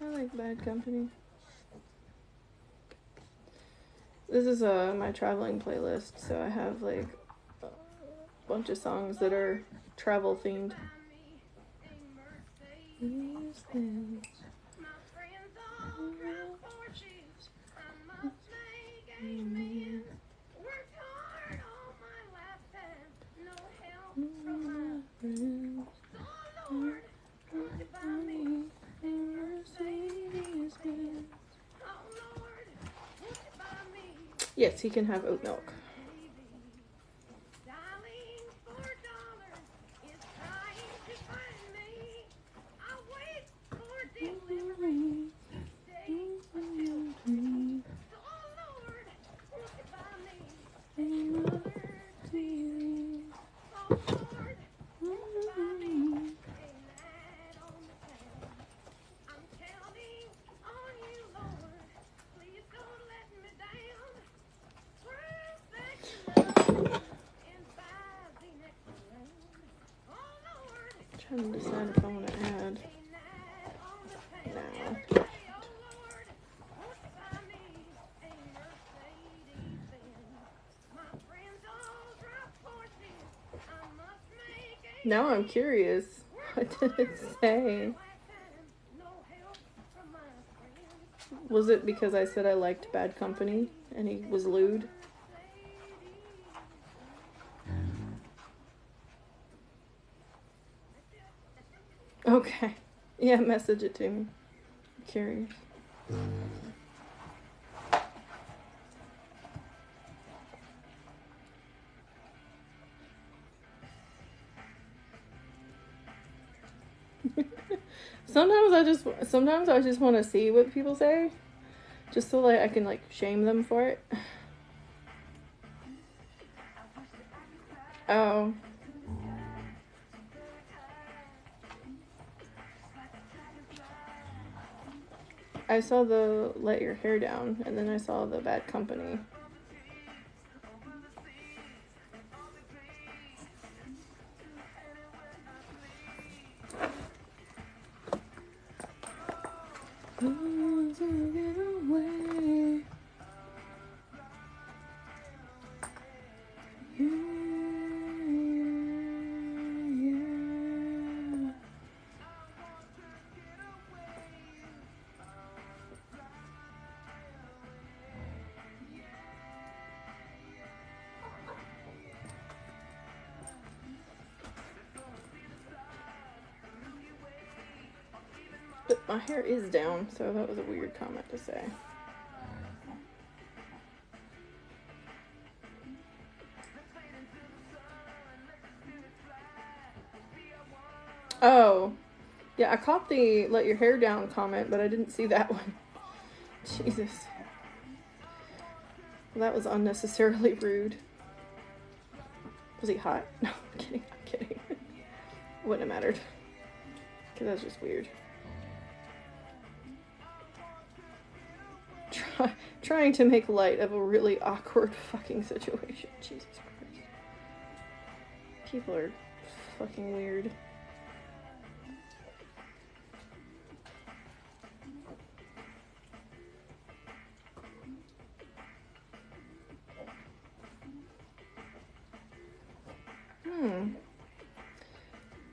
I like Bad Company. This is my traveling playlist, so I have like a bunch of songs that are travel themed. Yes, he can have oat milk. trying to decide if I want to add now. Now I'm curious. What did it say? Was it because I said I liked Bad Company and he was lewd? Okay. Yeah, message it to me. I'm curious. Sometimes I just want to see what people say, just so like I can like shame them for it. Oh. I saw the Let Your Hair Down, and then I saw the Bad Company. But my hair is down, so that was a weird comment to say. Oh. Yeah, I caught the Let Your Hair Down comment, but I didn't see that one. Jesus. Well, that was unnecessarily rude. Was he hot? No, I'm kidding. I'm kidding. Wouldn't have mattered. Because that's just weird. Trying to make light of a really awkward fucking situation. Jesus Christ. People are fucking weird.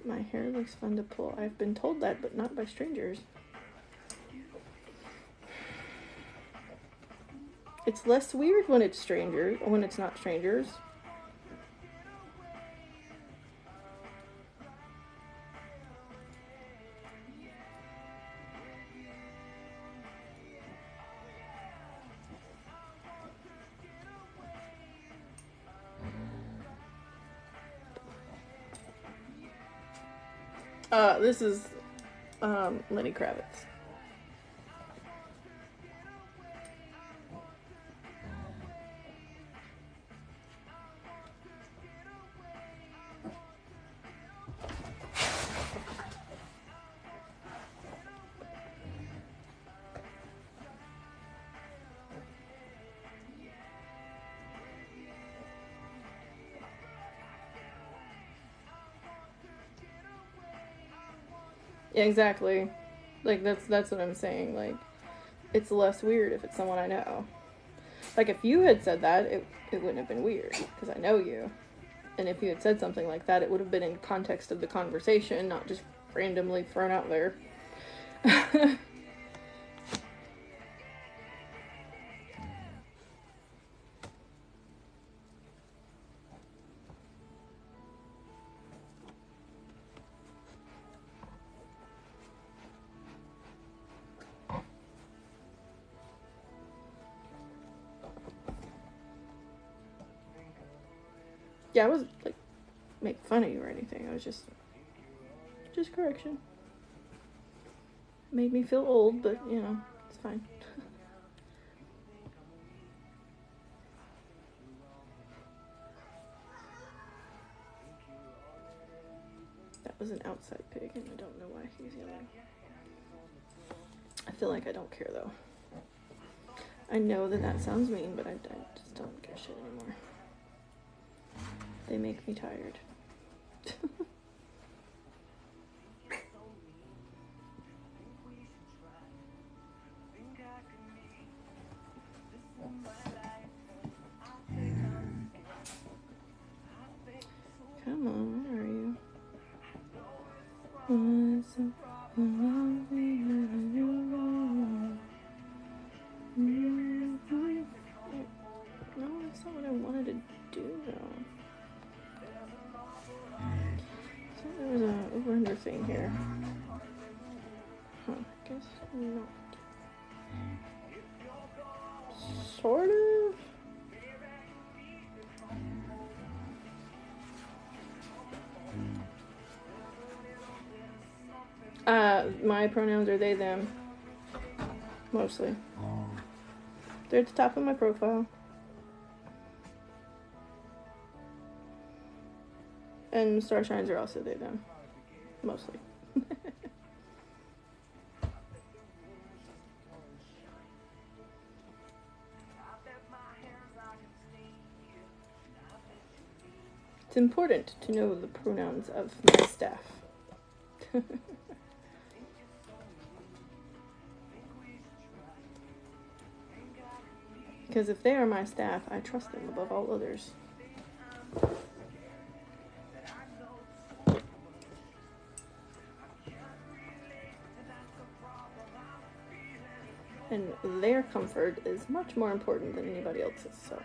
My hair looks fun to pull. I've been told that, but not by strangers. It's less weird when it's strangers, or when it's not strangers. This is Lenny Kravitz. Yeah, exactly. Like, that's what I'm saying. Like, it's less weird if it's someone I know. Like, if you had said that, it wouldn't have been weird, because I know you. And if you had said something like that, it would have been in context of the conversation, not just randomly thrown out there. Yeah, I wasn't, like, make fun of you or anything. I was just correction. Made me feel old, but, you know, it's fine. That was an outside pig, and I don't know why he's yelling. I feel like I don't care, though. I know that sounds mean, but I just don't give a shit anymore. They make me tired. No, that's not what I wanted to do though. So there was a render thing here. Huh, I guess not. Sort of. My pronouns are they, them. Mostly. They're at the top of my profile. And starshines are also they, them. Mostly. It's important to know the pronouns of my staff. Because if they are my staff, I trust them above all others. And their comfort is much more important than anybody else's, so.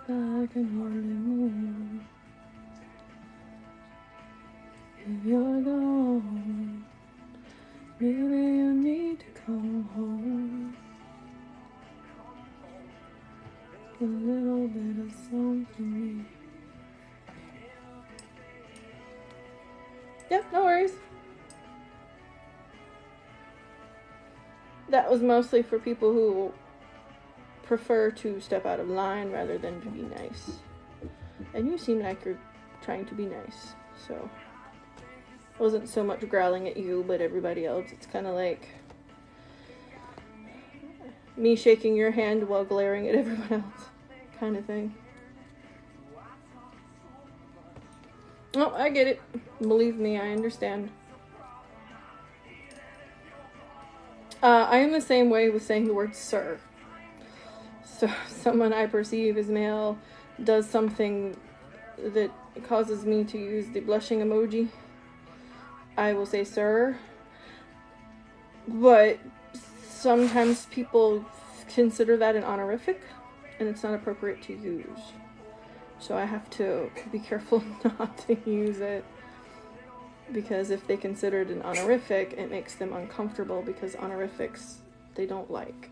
I can hardly move if you're gone. Maybe you need to come home. A little bit of something. Yep, no worries. That was mostly for people who prefer to step out of line rather than to be nice. And you seem like you're trying to be nice, so it wasn't so much growling at you, but everybody else. It's kind of like me shaking your hand while glaring at everyone else, kind of thing. Oh, I get it. Believe me, I understand. I am the same way with saying the word sir. So someone I perceive as male does something that causes me to use the blushing emoji, I will say sir. But sometimes people consider that an honorific, and it's not appropriate to use. So I have to be careful not to use it, because if they consider it an honorific, it makes them uncomfortable, because honorifics they don't like.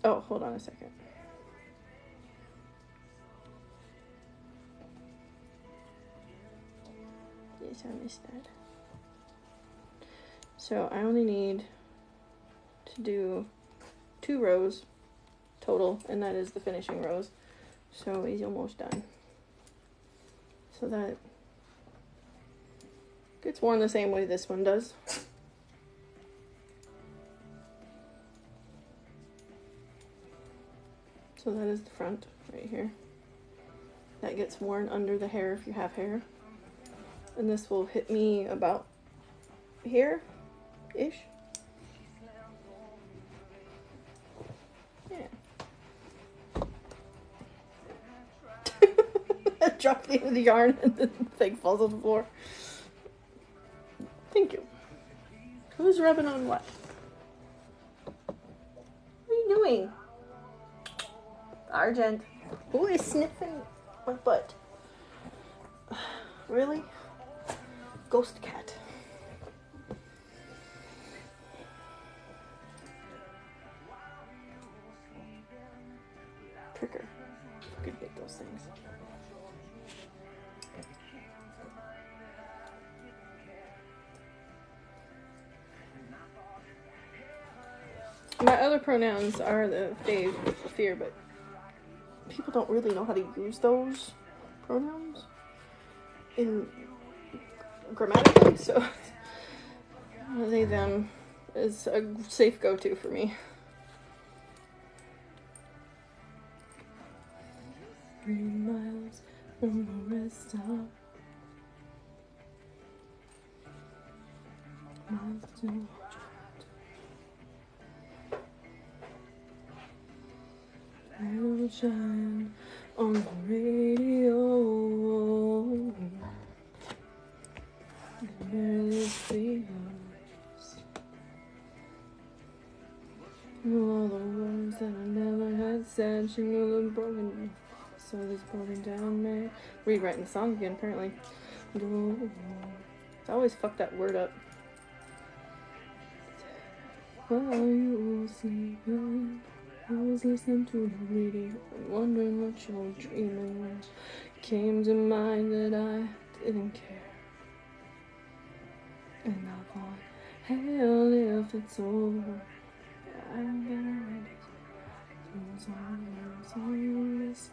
Oh, hold on a second. Yes, I missed that. So I only need to do 2 rows total, and that is the finishing rows. So he's almost done. So that gets worn the same way this one does. So that is the front right here. That gets worn under the hair if you have hair. And this will hit me about here-ish. Yeah. Drop the end of the yarn and the thing falls on the floor. Thank you. Who's rubbing on what? What are you doing? Argent. Who is sniffing my butt? Really? Ghost cat. Trigger. I could make those things. My other pronouns are the they, fear, but people don't really know how to use those pronouns in grammatically, so they, them is a safe go-to for me. Miles from the rest stop. Miles to sunshine on the radio. Barely see us. All the words that I never had said. She knew the broken. So this broken down man. Rewriting the song again, apparently. I always fuck that word up. While you were sleeping, I was listening to the radio and wondering what you're dreaming. Came to mind that I didn't care. And I thought, hell, if it's over, I better end it. Those are you miss.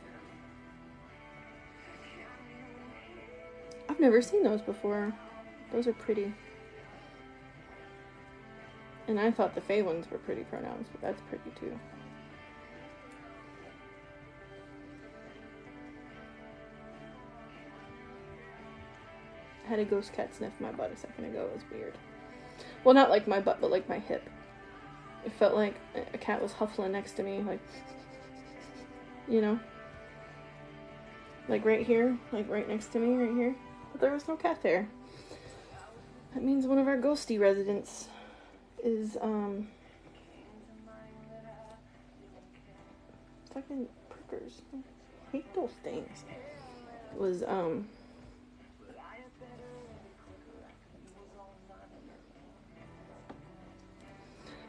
I've never seen those before. Those are pretty. And I thought the Fae ones were pretty pronouns, but that's pretty too. I had a ghost cat sniff my butt a second ago. It was weird. Well, not like my butt, but like my hip. It felt like a cat was huffling next to me, like, you know? Like right here, like right next to me, right here. But there was no cat there. That means one of our ghosty residents is, fucking prickers. I hate those things. Was,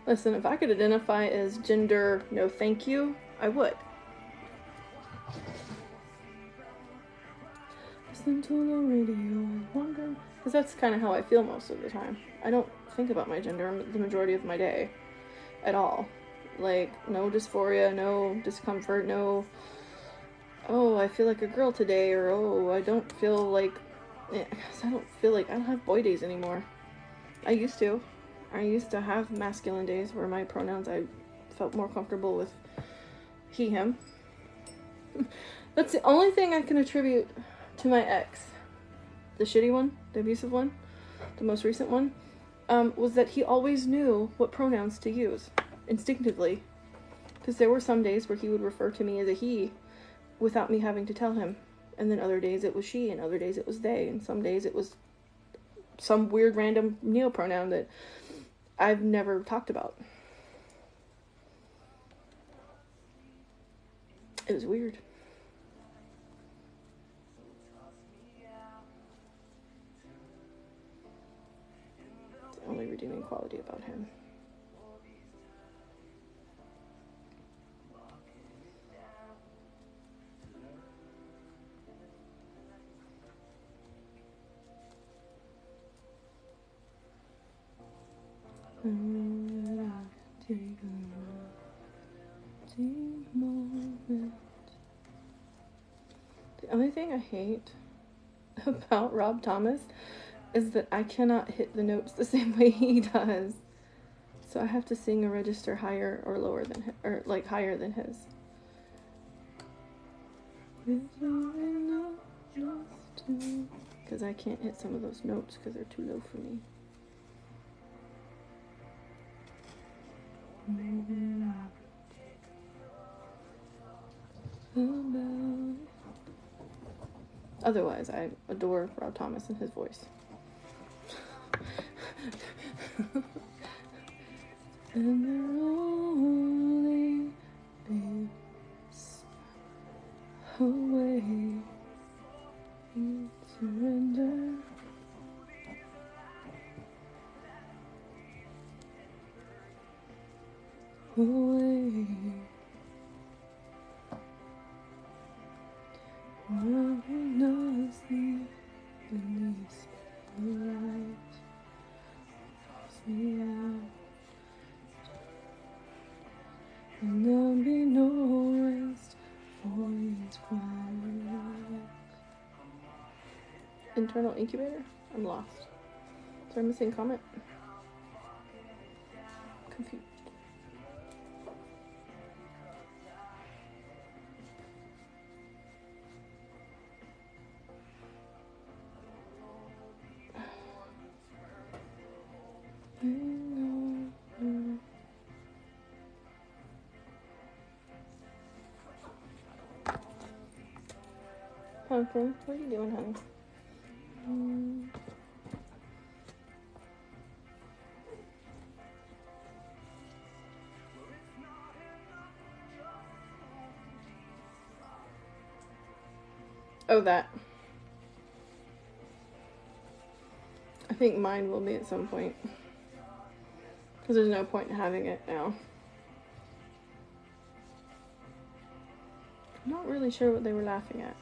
listen, if I could identify as gender no thank you, I would. Listen to the radio and wonder, because that's kind of how I feel most of the time. I don't think about my gender the majority of my day at all. Like, no dysphoria, no discomfort, no, oh, I feel like a girl today, or oh, I don't feel like, I don't have boy days anymore. I used to have masculine days where my pronouns, I felt more comfortable with he, him. That's the only thing I can attribute to my ex. The shitty one, the abusive one, the most recent one, was that he always knew what pronouns to use, instinctively. Because there were some days where he would refer to me as a he, without me having to tell him. And then other days it was she, and other days it was they, and some days it was some weird random neopronoun that I've never talked about. It was weird. It's the only redeeming quality about him. The only thing I hate about Rob Thomas is that I cannot hit the notes the same way he does. So I have to sing a register higher or lower than his, or like higher than his. Because I can't hit some of those notes because they're too low for me. Otherwise, I adore Rob Thomas and his voice. And there only is a way you surrender. Away. Nothing beneath the light. See out. And there'll be no rest for these quiet. Internal incubator? I'm lost. Is there a missing comment? Confused. Pumpkin, what are you doing, honey? Oh, that. I think mine will be at some point. Because there's no point in having it now. I'm not really sure what they were laughing at.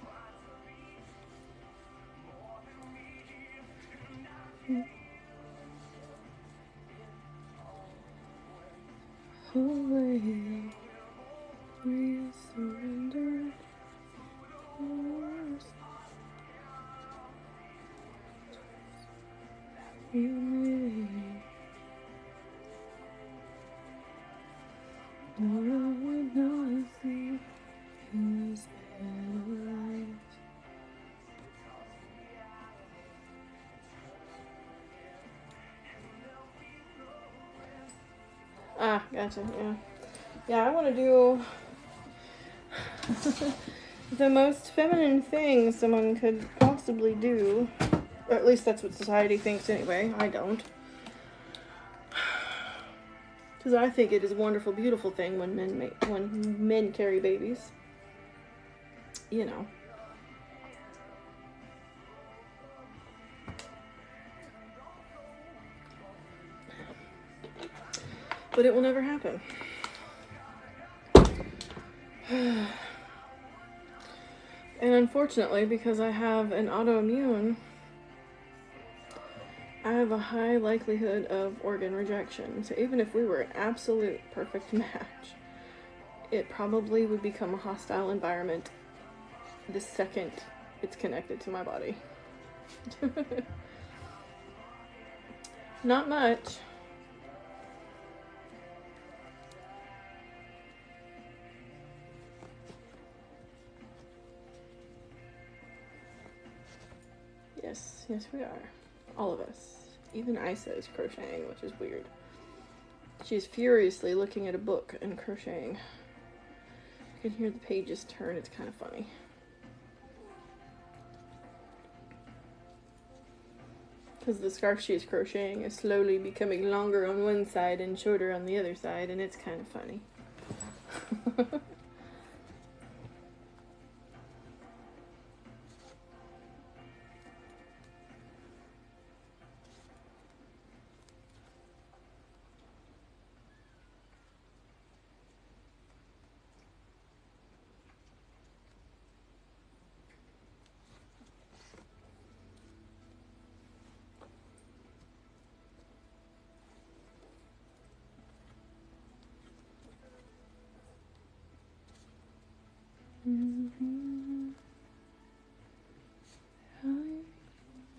Away, we surrender. Ah, gotcha, yeah. Yeah, I want to do the most feminine thing someone could possibly do. Or at least that's what society thinks anyway. I don't. Because I think it is a wonderful, beautiful thing when men carry babies. You know. But it will never happen. And unfortunately, because I have an autoimmune, I have a high likelihood of organ rejection. So even if we were an absolute perfect match, it probably would become a hostile environment the second it's connected to my body. Not much. Yes, we are. All of us. Even Isa is crocheting, which is weird. She's furiously looking at a book and crocheting. You can hear the pages turn. It's kind of funny. Because the scarf she's crocheting is slowly becoming longer on one side and shorter on the other side, and it's kind of funny.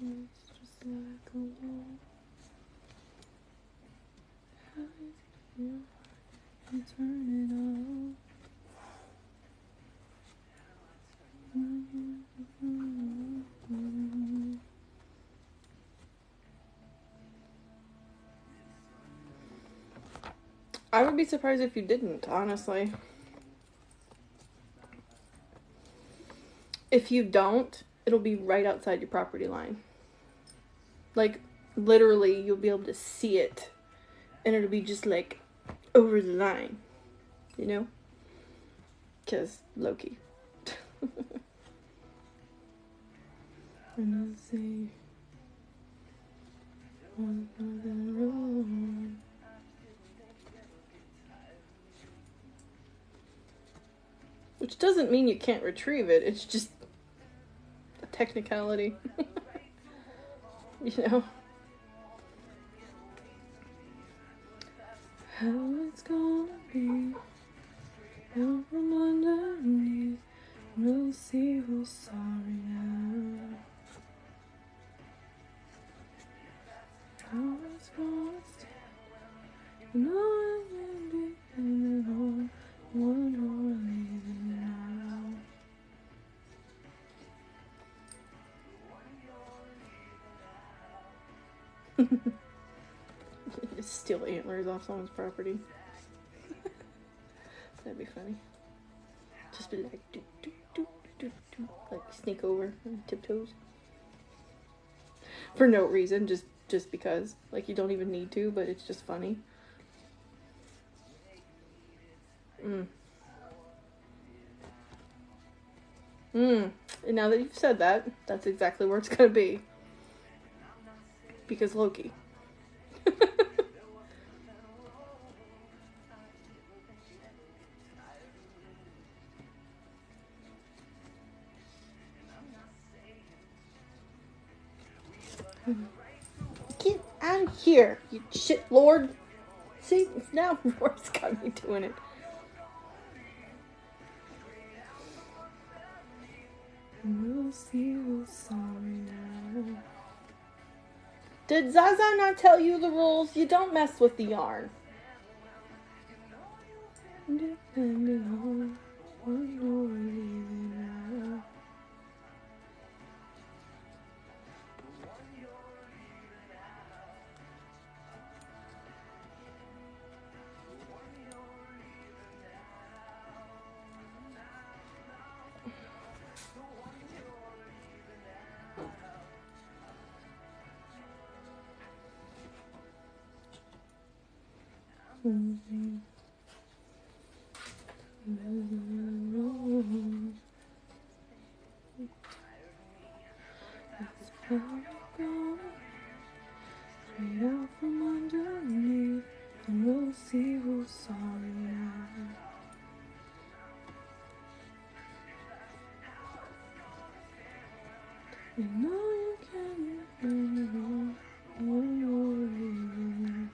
It's just like a wall. You turn it off. I would be surprised if you didn't, honestly. If you don't, it'll be right outside your property line. Like, literally, you'll be able to see it. And it'll be just, like, over the line. You know? Because Loki. And I'll say, nothing wrong. Which doesn't mean you can't retrieve it. It's just a technicality. You know? How it's gonna be down from underneath. We'll see who's sorry now. How it's gonna stand. You know I can be dependent on one who we're leaving now. Steal antlers off someone's property. That'd be funny. Just be like, do, do, do, do, like sneak over on tiptoes. For no reason, just because. Like, you don't even need to, but it's just funny. And now that you've said that, that's exactly where it's gonna be. Because Loki. Get out of here, you shit lord. See, now Roy's got me doing it. We'll see who's sorry now. Did Zaza not tell you the rules? You don't mess with the yarn. Depending on what you're leaving now. Straight out from underneath, and we'll see who's sorry now. You know you can't bring it on when you're leaving.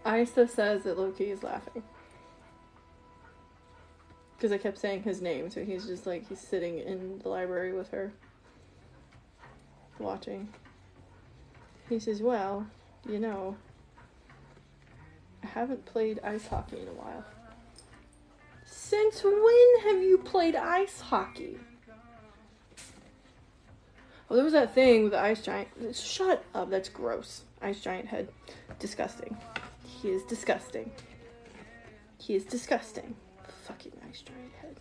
Isa says that Loki is laughing. Because I kept saying his name, so he's just like, he's sitting in the library with her. Watching. He says, well, you know, I haven't played ice hockey in a while. Since when have you played ice hockey? Oh, there was that thing with the ice giant. Shut up, that's gross. Ice giant head. Disgusting. He is disgusting. He is disgusting. Fucking ice giant head.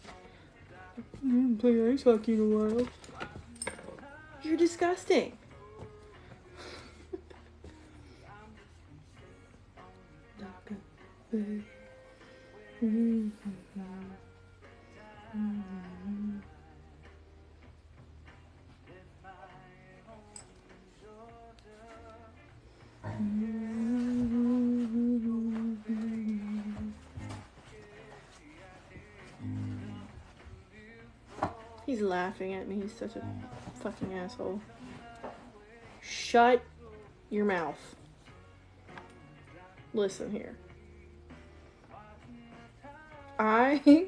I haven't played ice hockey in a while. You're disgusting. He's laughing at me. He's such a fucking asshole. Shut your mouth. Listen here. I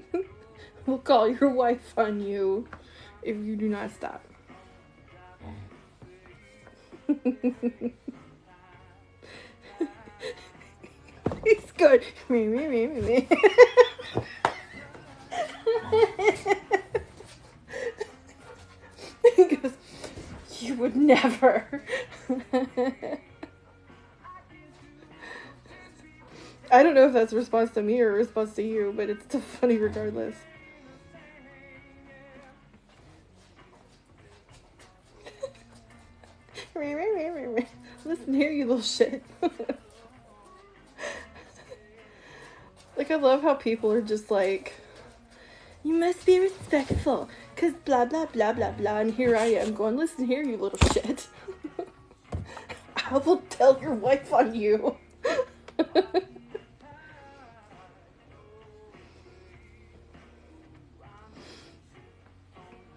will call your wife on you if you do not stop. He's good. He goes, you would never. I don't know if that's a response to me or a response to you, but it's still funny regardless. Listen here, you little shit. Like, I love how people are just like, you must be respectful, cause blah blah blah blah blah, and here I am going, listen here, you little shit. I will tell your wife on you.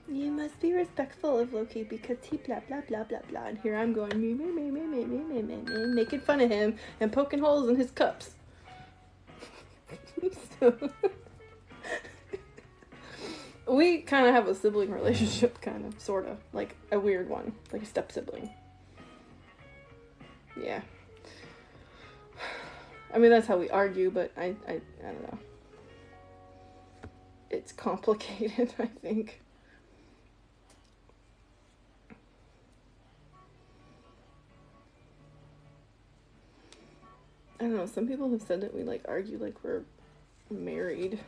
You must be respectful of Loki because he blah blah blah blah blah, and here I'm going me making fun of him and poking holes in his cups. So, We kind of have a sibling relationship, kind of, sort of. Like, a weird one. Like a step-sibling. Yeah. I mean, that's how we argue, but I don't know. It's complicated, I think. I don't know, some people have said that we, like, argue like we're married.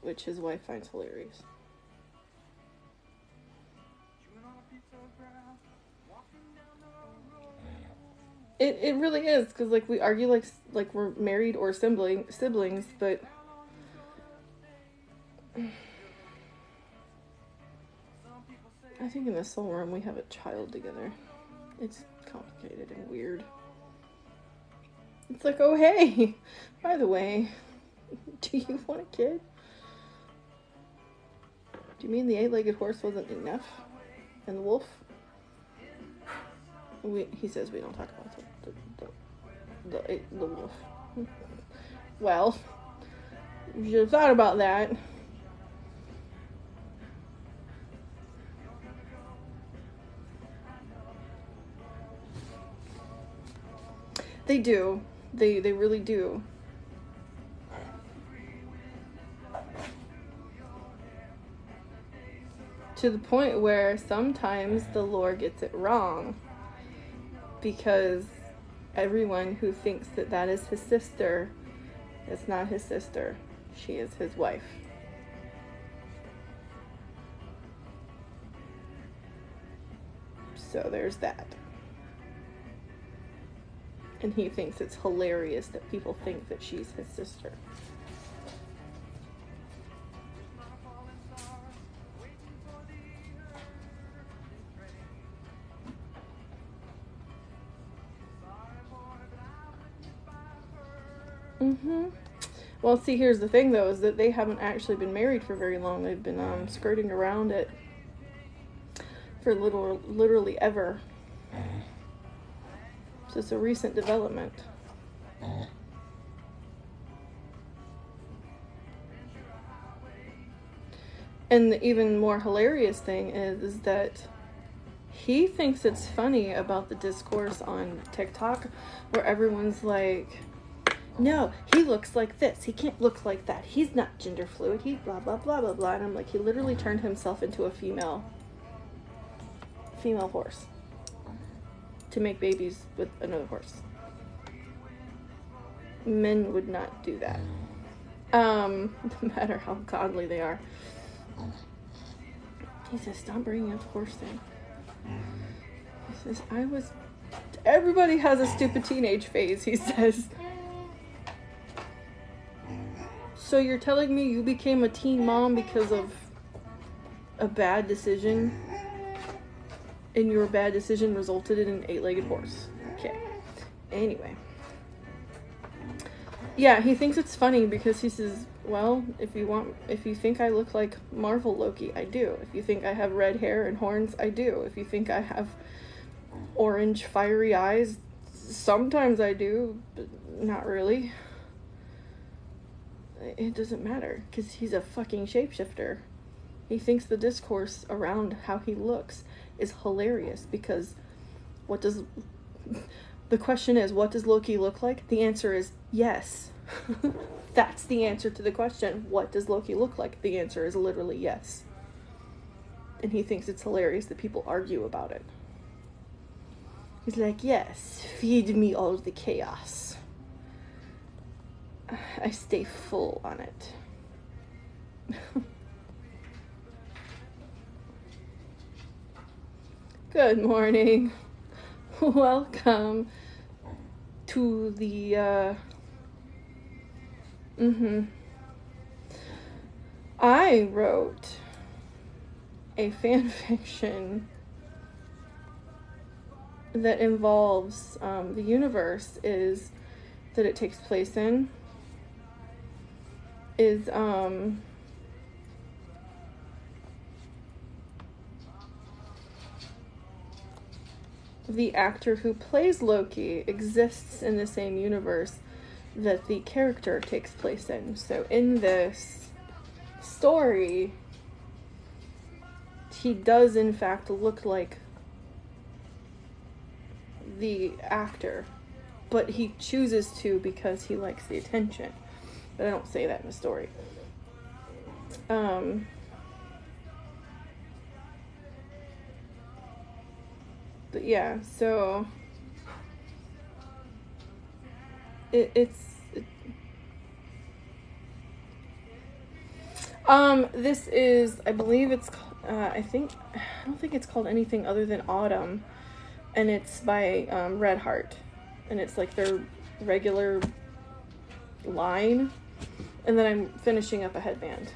Which his wife finds hilarious. It really is, because, like, we argue like we're married or siblings, but I think in the soul realm we have a child together. It's complicated and weird. It's like, oh hey, by the way, do you want a kid? Do you mean the 8-legged horse wasn't enough? And the wolf? He says we don't talk about the wolf. Well, you should have thought about that. They do. They really do. To the point where sometimes the lore gets it wrong. Because everyone who thinks that that is his sister, it's not his sister. She is his wife. So there's that. And he thinks it's hilarious that people think that she's his sister. Well, see, here's the thing, though, is that they haven't actually been married for very long. They've been skirting around it for literally ever. So it's a recent development. And the even more hilarious thing is that he thinks it's funny about the discourse on TikTok where everyone's like, no, he looks like this. He can't look like that. He's not gender fluid. He blah, blah, blah, blah, blah. And I'm like, he literally turned himself into a female horse to make babies with another horse. Men would not do that. No matter how godly they are. He says, stop bringing up the horse thing. He says, everybody has a stupid teenage phase, he says. So you're telling me you became a teen mom because of a bad decision, and your bad decision resulted in an 8-legged horse? Okay. Anyway. Yeah, he thinks it's funny because he says, well, if you think I look like Marvel Loki, I do. If you think I have red hair and horns, I do. If you think I have orange fiery eyes, sometimes I do, but not really. It doesn't matter, because he's a fucking shapeshifter. He thinks the discourse around how he looks is hilarious, because the question is, what does Loki look like? The answer is yes. That's the answer to the question. What does Loki look like? The answer is literally yes. And he thinks it's hilarious that people argue about it. He's like, yes, feed me all the chaos. I stay full on it. Good morning. Welcome to the, I wrote a fan fiction that involves, the universe that it takes place in is, the actor who plays Loki exists in the same universe that the character takes place in. So in this story, he does in fact look like the actor, but he chooses to because he likes the attention. But I don't say that in the story. But yeah, so this is, I believe it's, I don't think it's called anything other than Autumn, and it's by Red Heart, and it's like their regular line, and then I'm finishing up a headband.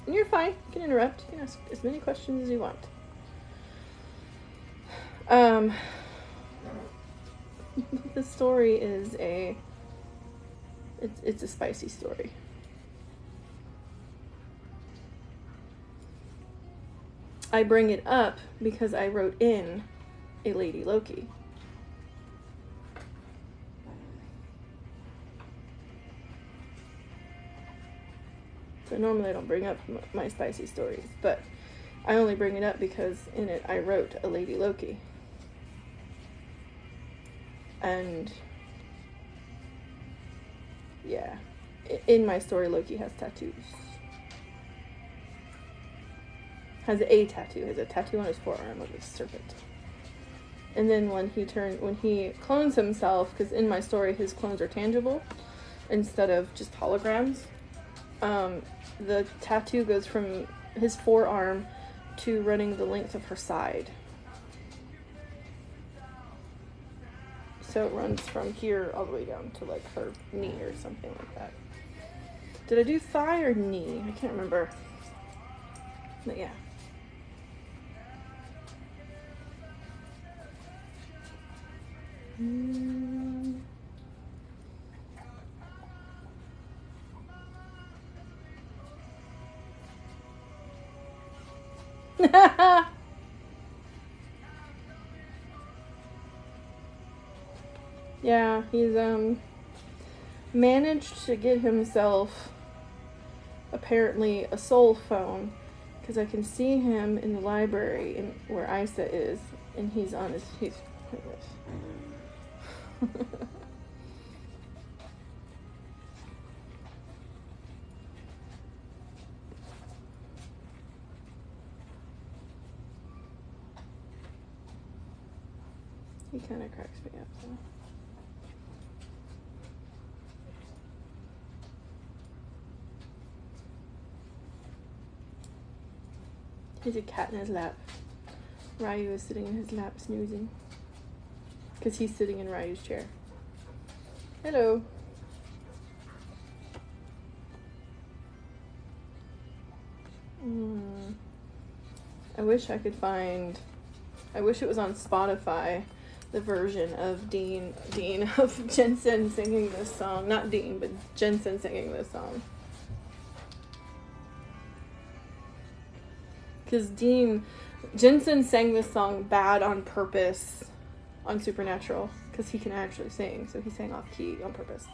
And you're fine, you can interrupt, you can ask as many questions as you want. The story is it's a spicy story. I bring it up because I wrote in a Lady Loki. So normally I don't bring up my spicy stories, but I only bring it up because in it I wrote a Lady Loki. And yeah, in my story, Loki has tattoos. Has a tattoo. Has a tattoo on his forearm of a serpent. And then when he clones himself, because in my story his clones are tangible instead of just holograms, the tattoo goes from his forearm to running the length of her side. So it runs from here all the way down to like her knee or something like that. Did I do thigh or knee? I can't remember. But yeah. Yeah, he's managed to get himself apparently a soul phone, because I can see him in the library in where Isa is, and he's on his he kind of cracks me up though. There's a cat in his lap. Ryu is sitting in his lap snoozing. Because he's sitting in Ryu's chair. Hello. I wish I could find... I wish it was on Spotify, the version of Dean of Jensen singing this song. Not Dean, but Jensen singing this song. Because Jensen sang this song bad on purpose on Supernatural, because he can actually sing, so he sang off key on purpose.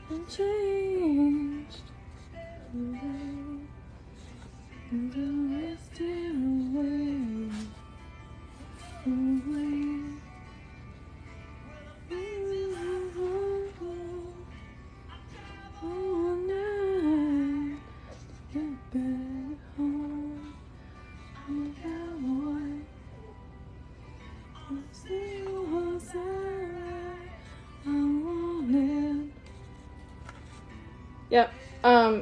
And changed and away. Yep.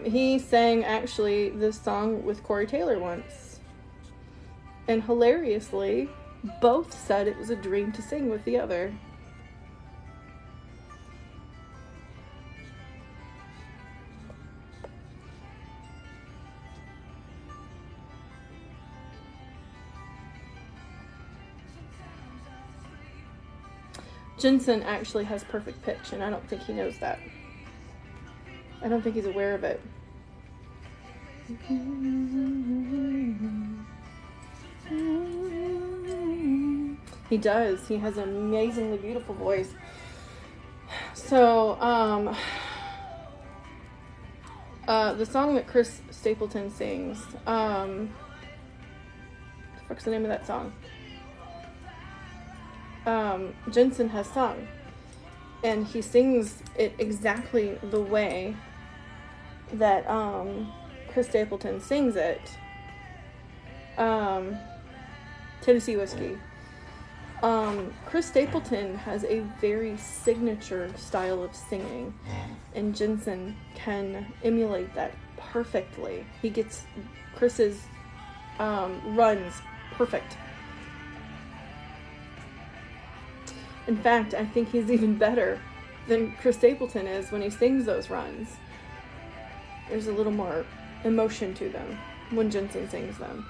He sang actually this song with Corey Taylor once. And hilariously, both said it was a dream to sing with the other. Jensen actually has perfect pitch, and I don't think he knows that. I don't think he's aware of it. He does. He has an amazingly beautiful voice. So, The song that Chris Stapleton sings, what the fuck's the name of that song? Jensen has sung. And he sings it exactly the way that, Chris Stapleton sings it. Tennessee Whiskey. Chris Stapleton has a very signature style of singing, and Jensen can emulate that perfectly. He gets Chris's runs perfect. In fact, I think he's even better than Chris Stapleton is when he sings those runs. There's a little more emotion to them when Jensen sings them.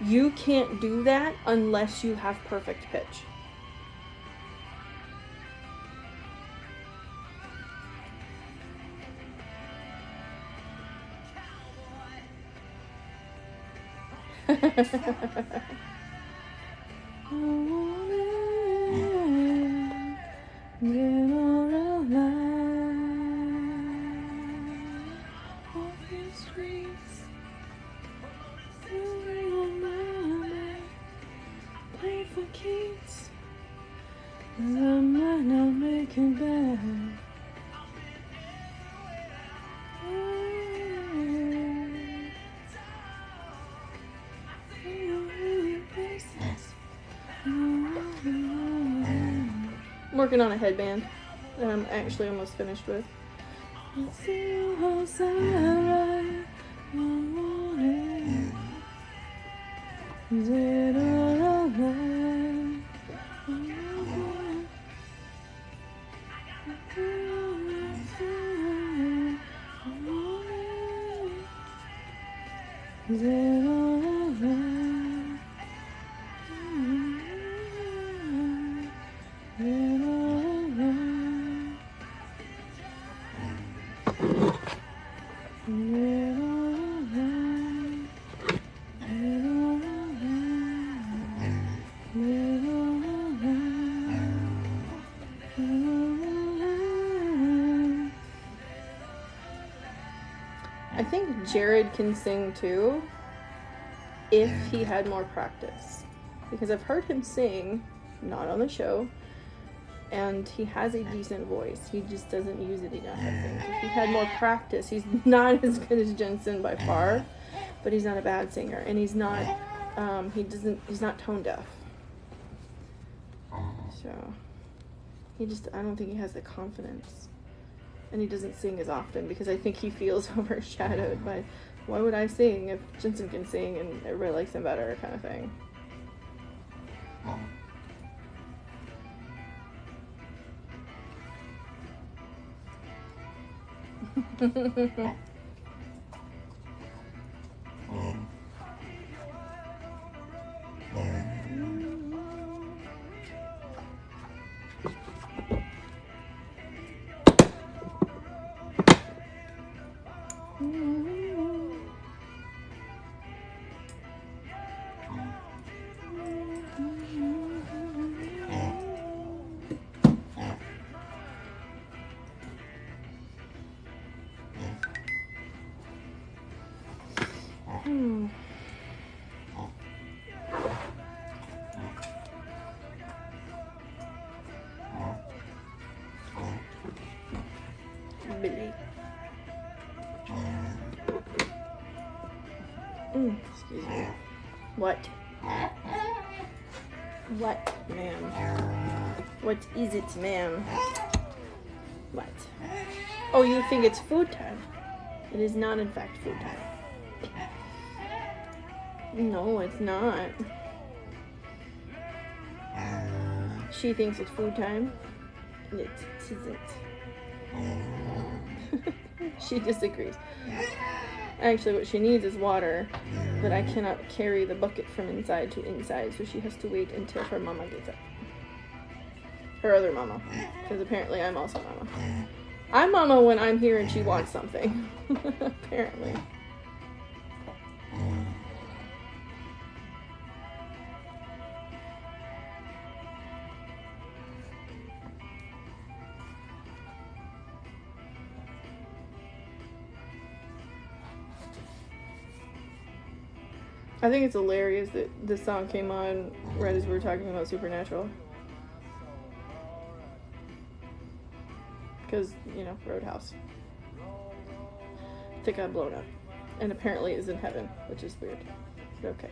You can't do that unless you have perfect pitch. I'm working on a headband that I'm actually almost finished with. I think Jared can sing too, if he had more practice. Because I've heard him sing, not on the show, and he has a decent voice. He just doesn't use it enough, I think. If he had more practice, he's not as good as Jensen by far, but he's not a bad singer, and he's not, he's not tone deaf. So, I don't think he has the confidence. And he doesn't sing as often because I think he feels overshadowed by, why would I sing if Jensen can sing and everybody likes him better, kind of thing. Billy. Excuse me. What? What, ma'am? What is it, ma'am? What? Oh, you think it's food time? It is not, in fact, food time. No, it's not. She thinks it's food time. It isn't. She disagrees. Actually, what she needs is water, but I cannot carry the bucket from inside to inside, so she has to wait until her mama gets up. Her other mama, because apparently I'm also mama. I'm mama when I'm here and she wants something, apparently. I think it's hilarious that this song came on right as we were talking about Supernatural. Because, you know, Roadhouse. I think I blown up. And apparently is in heaven, which is weird. But okay.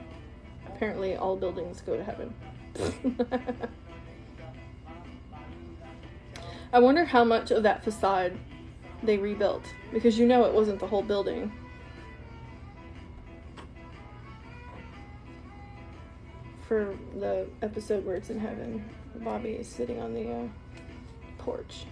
Apparently all buildings go to heaven. I wonder how much of that facade they rebuilt. Because you know it wasn't the whole building. For the episode where it's in heaven, Bobby is sitting on the porch.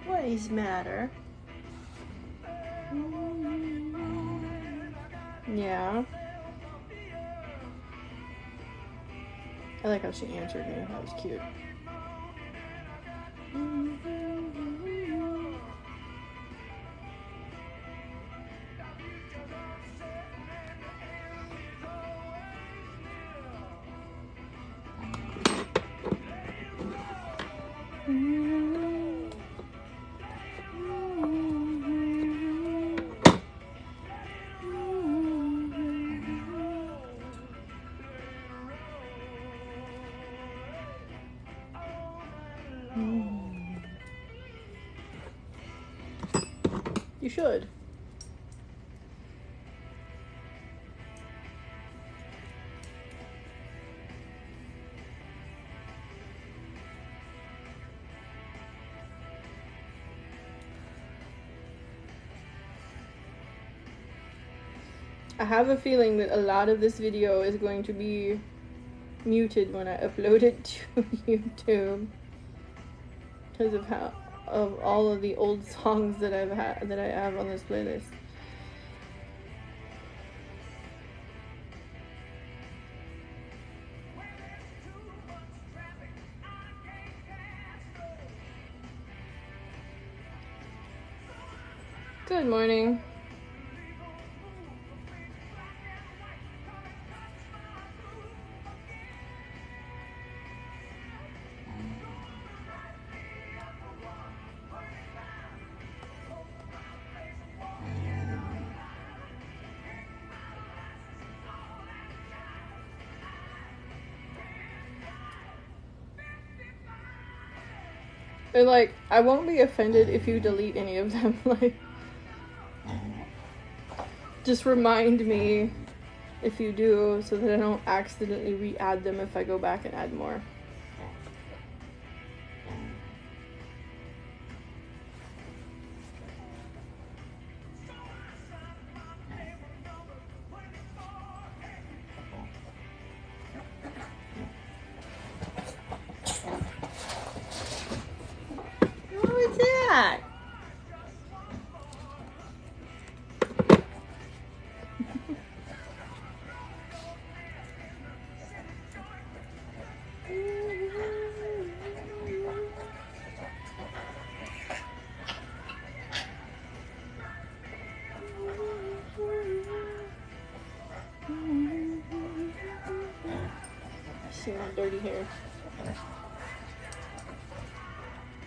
What is matter? Yeah. I like how she answered me. That was cute. You should. I have a feeling that a lot of this video is going to be muted when I upload it to YouTube because of all of the old songs that I have on this playlist. Good morning. And like, I won't be offended if you delete any of them. Like, just remind me if you do so that I don't accidentally re-add them if I go back and add more. What was that? See my dirty hair.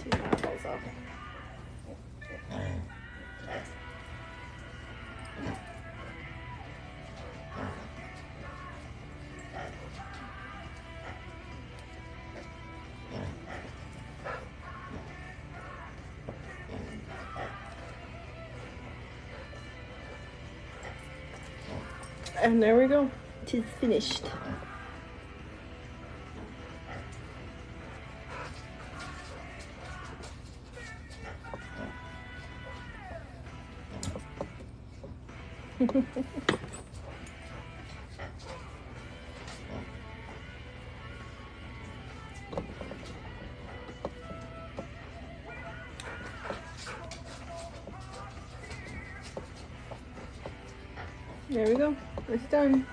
Take my eyeballs off. And there we go. It is finished. There we go. It's done.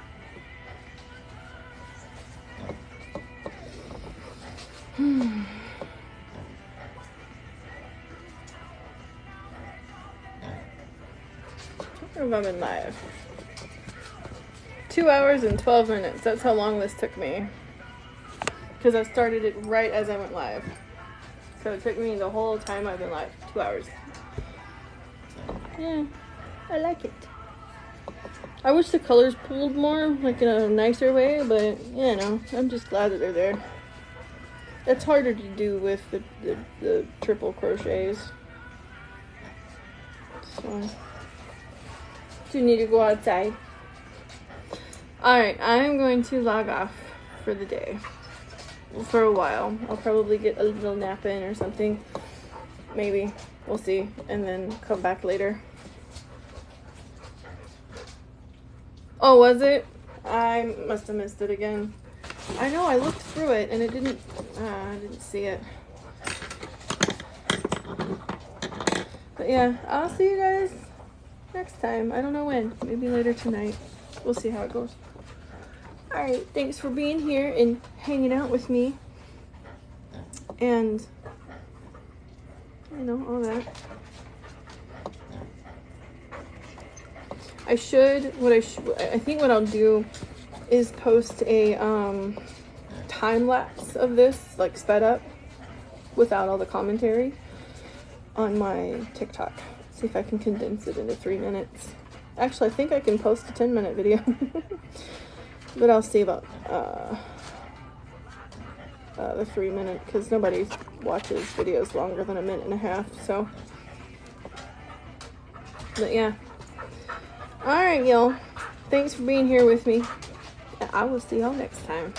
Or if I'm in live. 2 hours and 12 minutes. That's how long this took me. Because I started it right as I went live. So it took me the whole time I've been live. 2 hours. Yeah, I like it. I wish the colors pulled more, like in a nicer way, but you know, I'm just glad that they're there. It's harder to do with the triple crochets. So, you need to go outside. Alright, I'm going to log off for the day. For a while. I'll probably get a little nap in or something. Maybe. We'll see. And then come back later. Oh, was it? I must have missed it again. I know, I looked through it and it didn't, I didn't see it. But yeah, I'll see you guys next time. I don't know when. Maybe later tonight. We'll see how it goes. Alright, thanks for being here and hanging out with me. And, you know, all that. I think what I'll do is post a time lapse of this, like sped up, without all the commentary, on my TikTok. See if I can condense it into 3 minutes. Actually, I think I can post a 10-minute video. But I'll see about the 3 minute, because nobody watches videos longer than 1.5 minutes, so. But yeah. Alright, y'all. Thanks for being here with me. I will see y'all next time.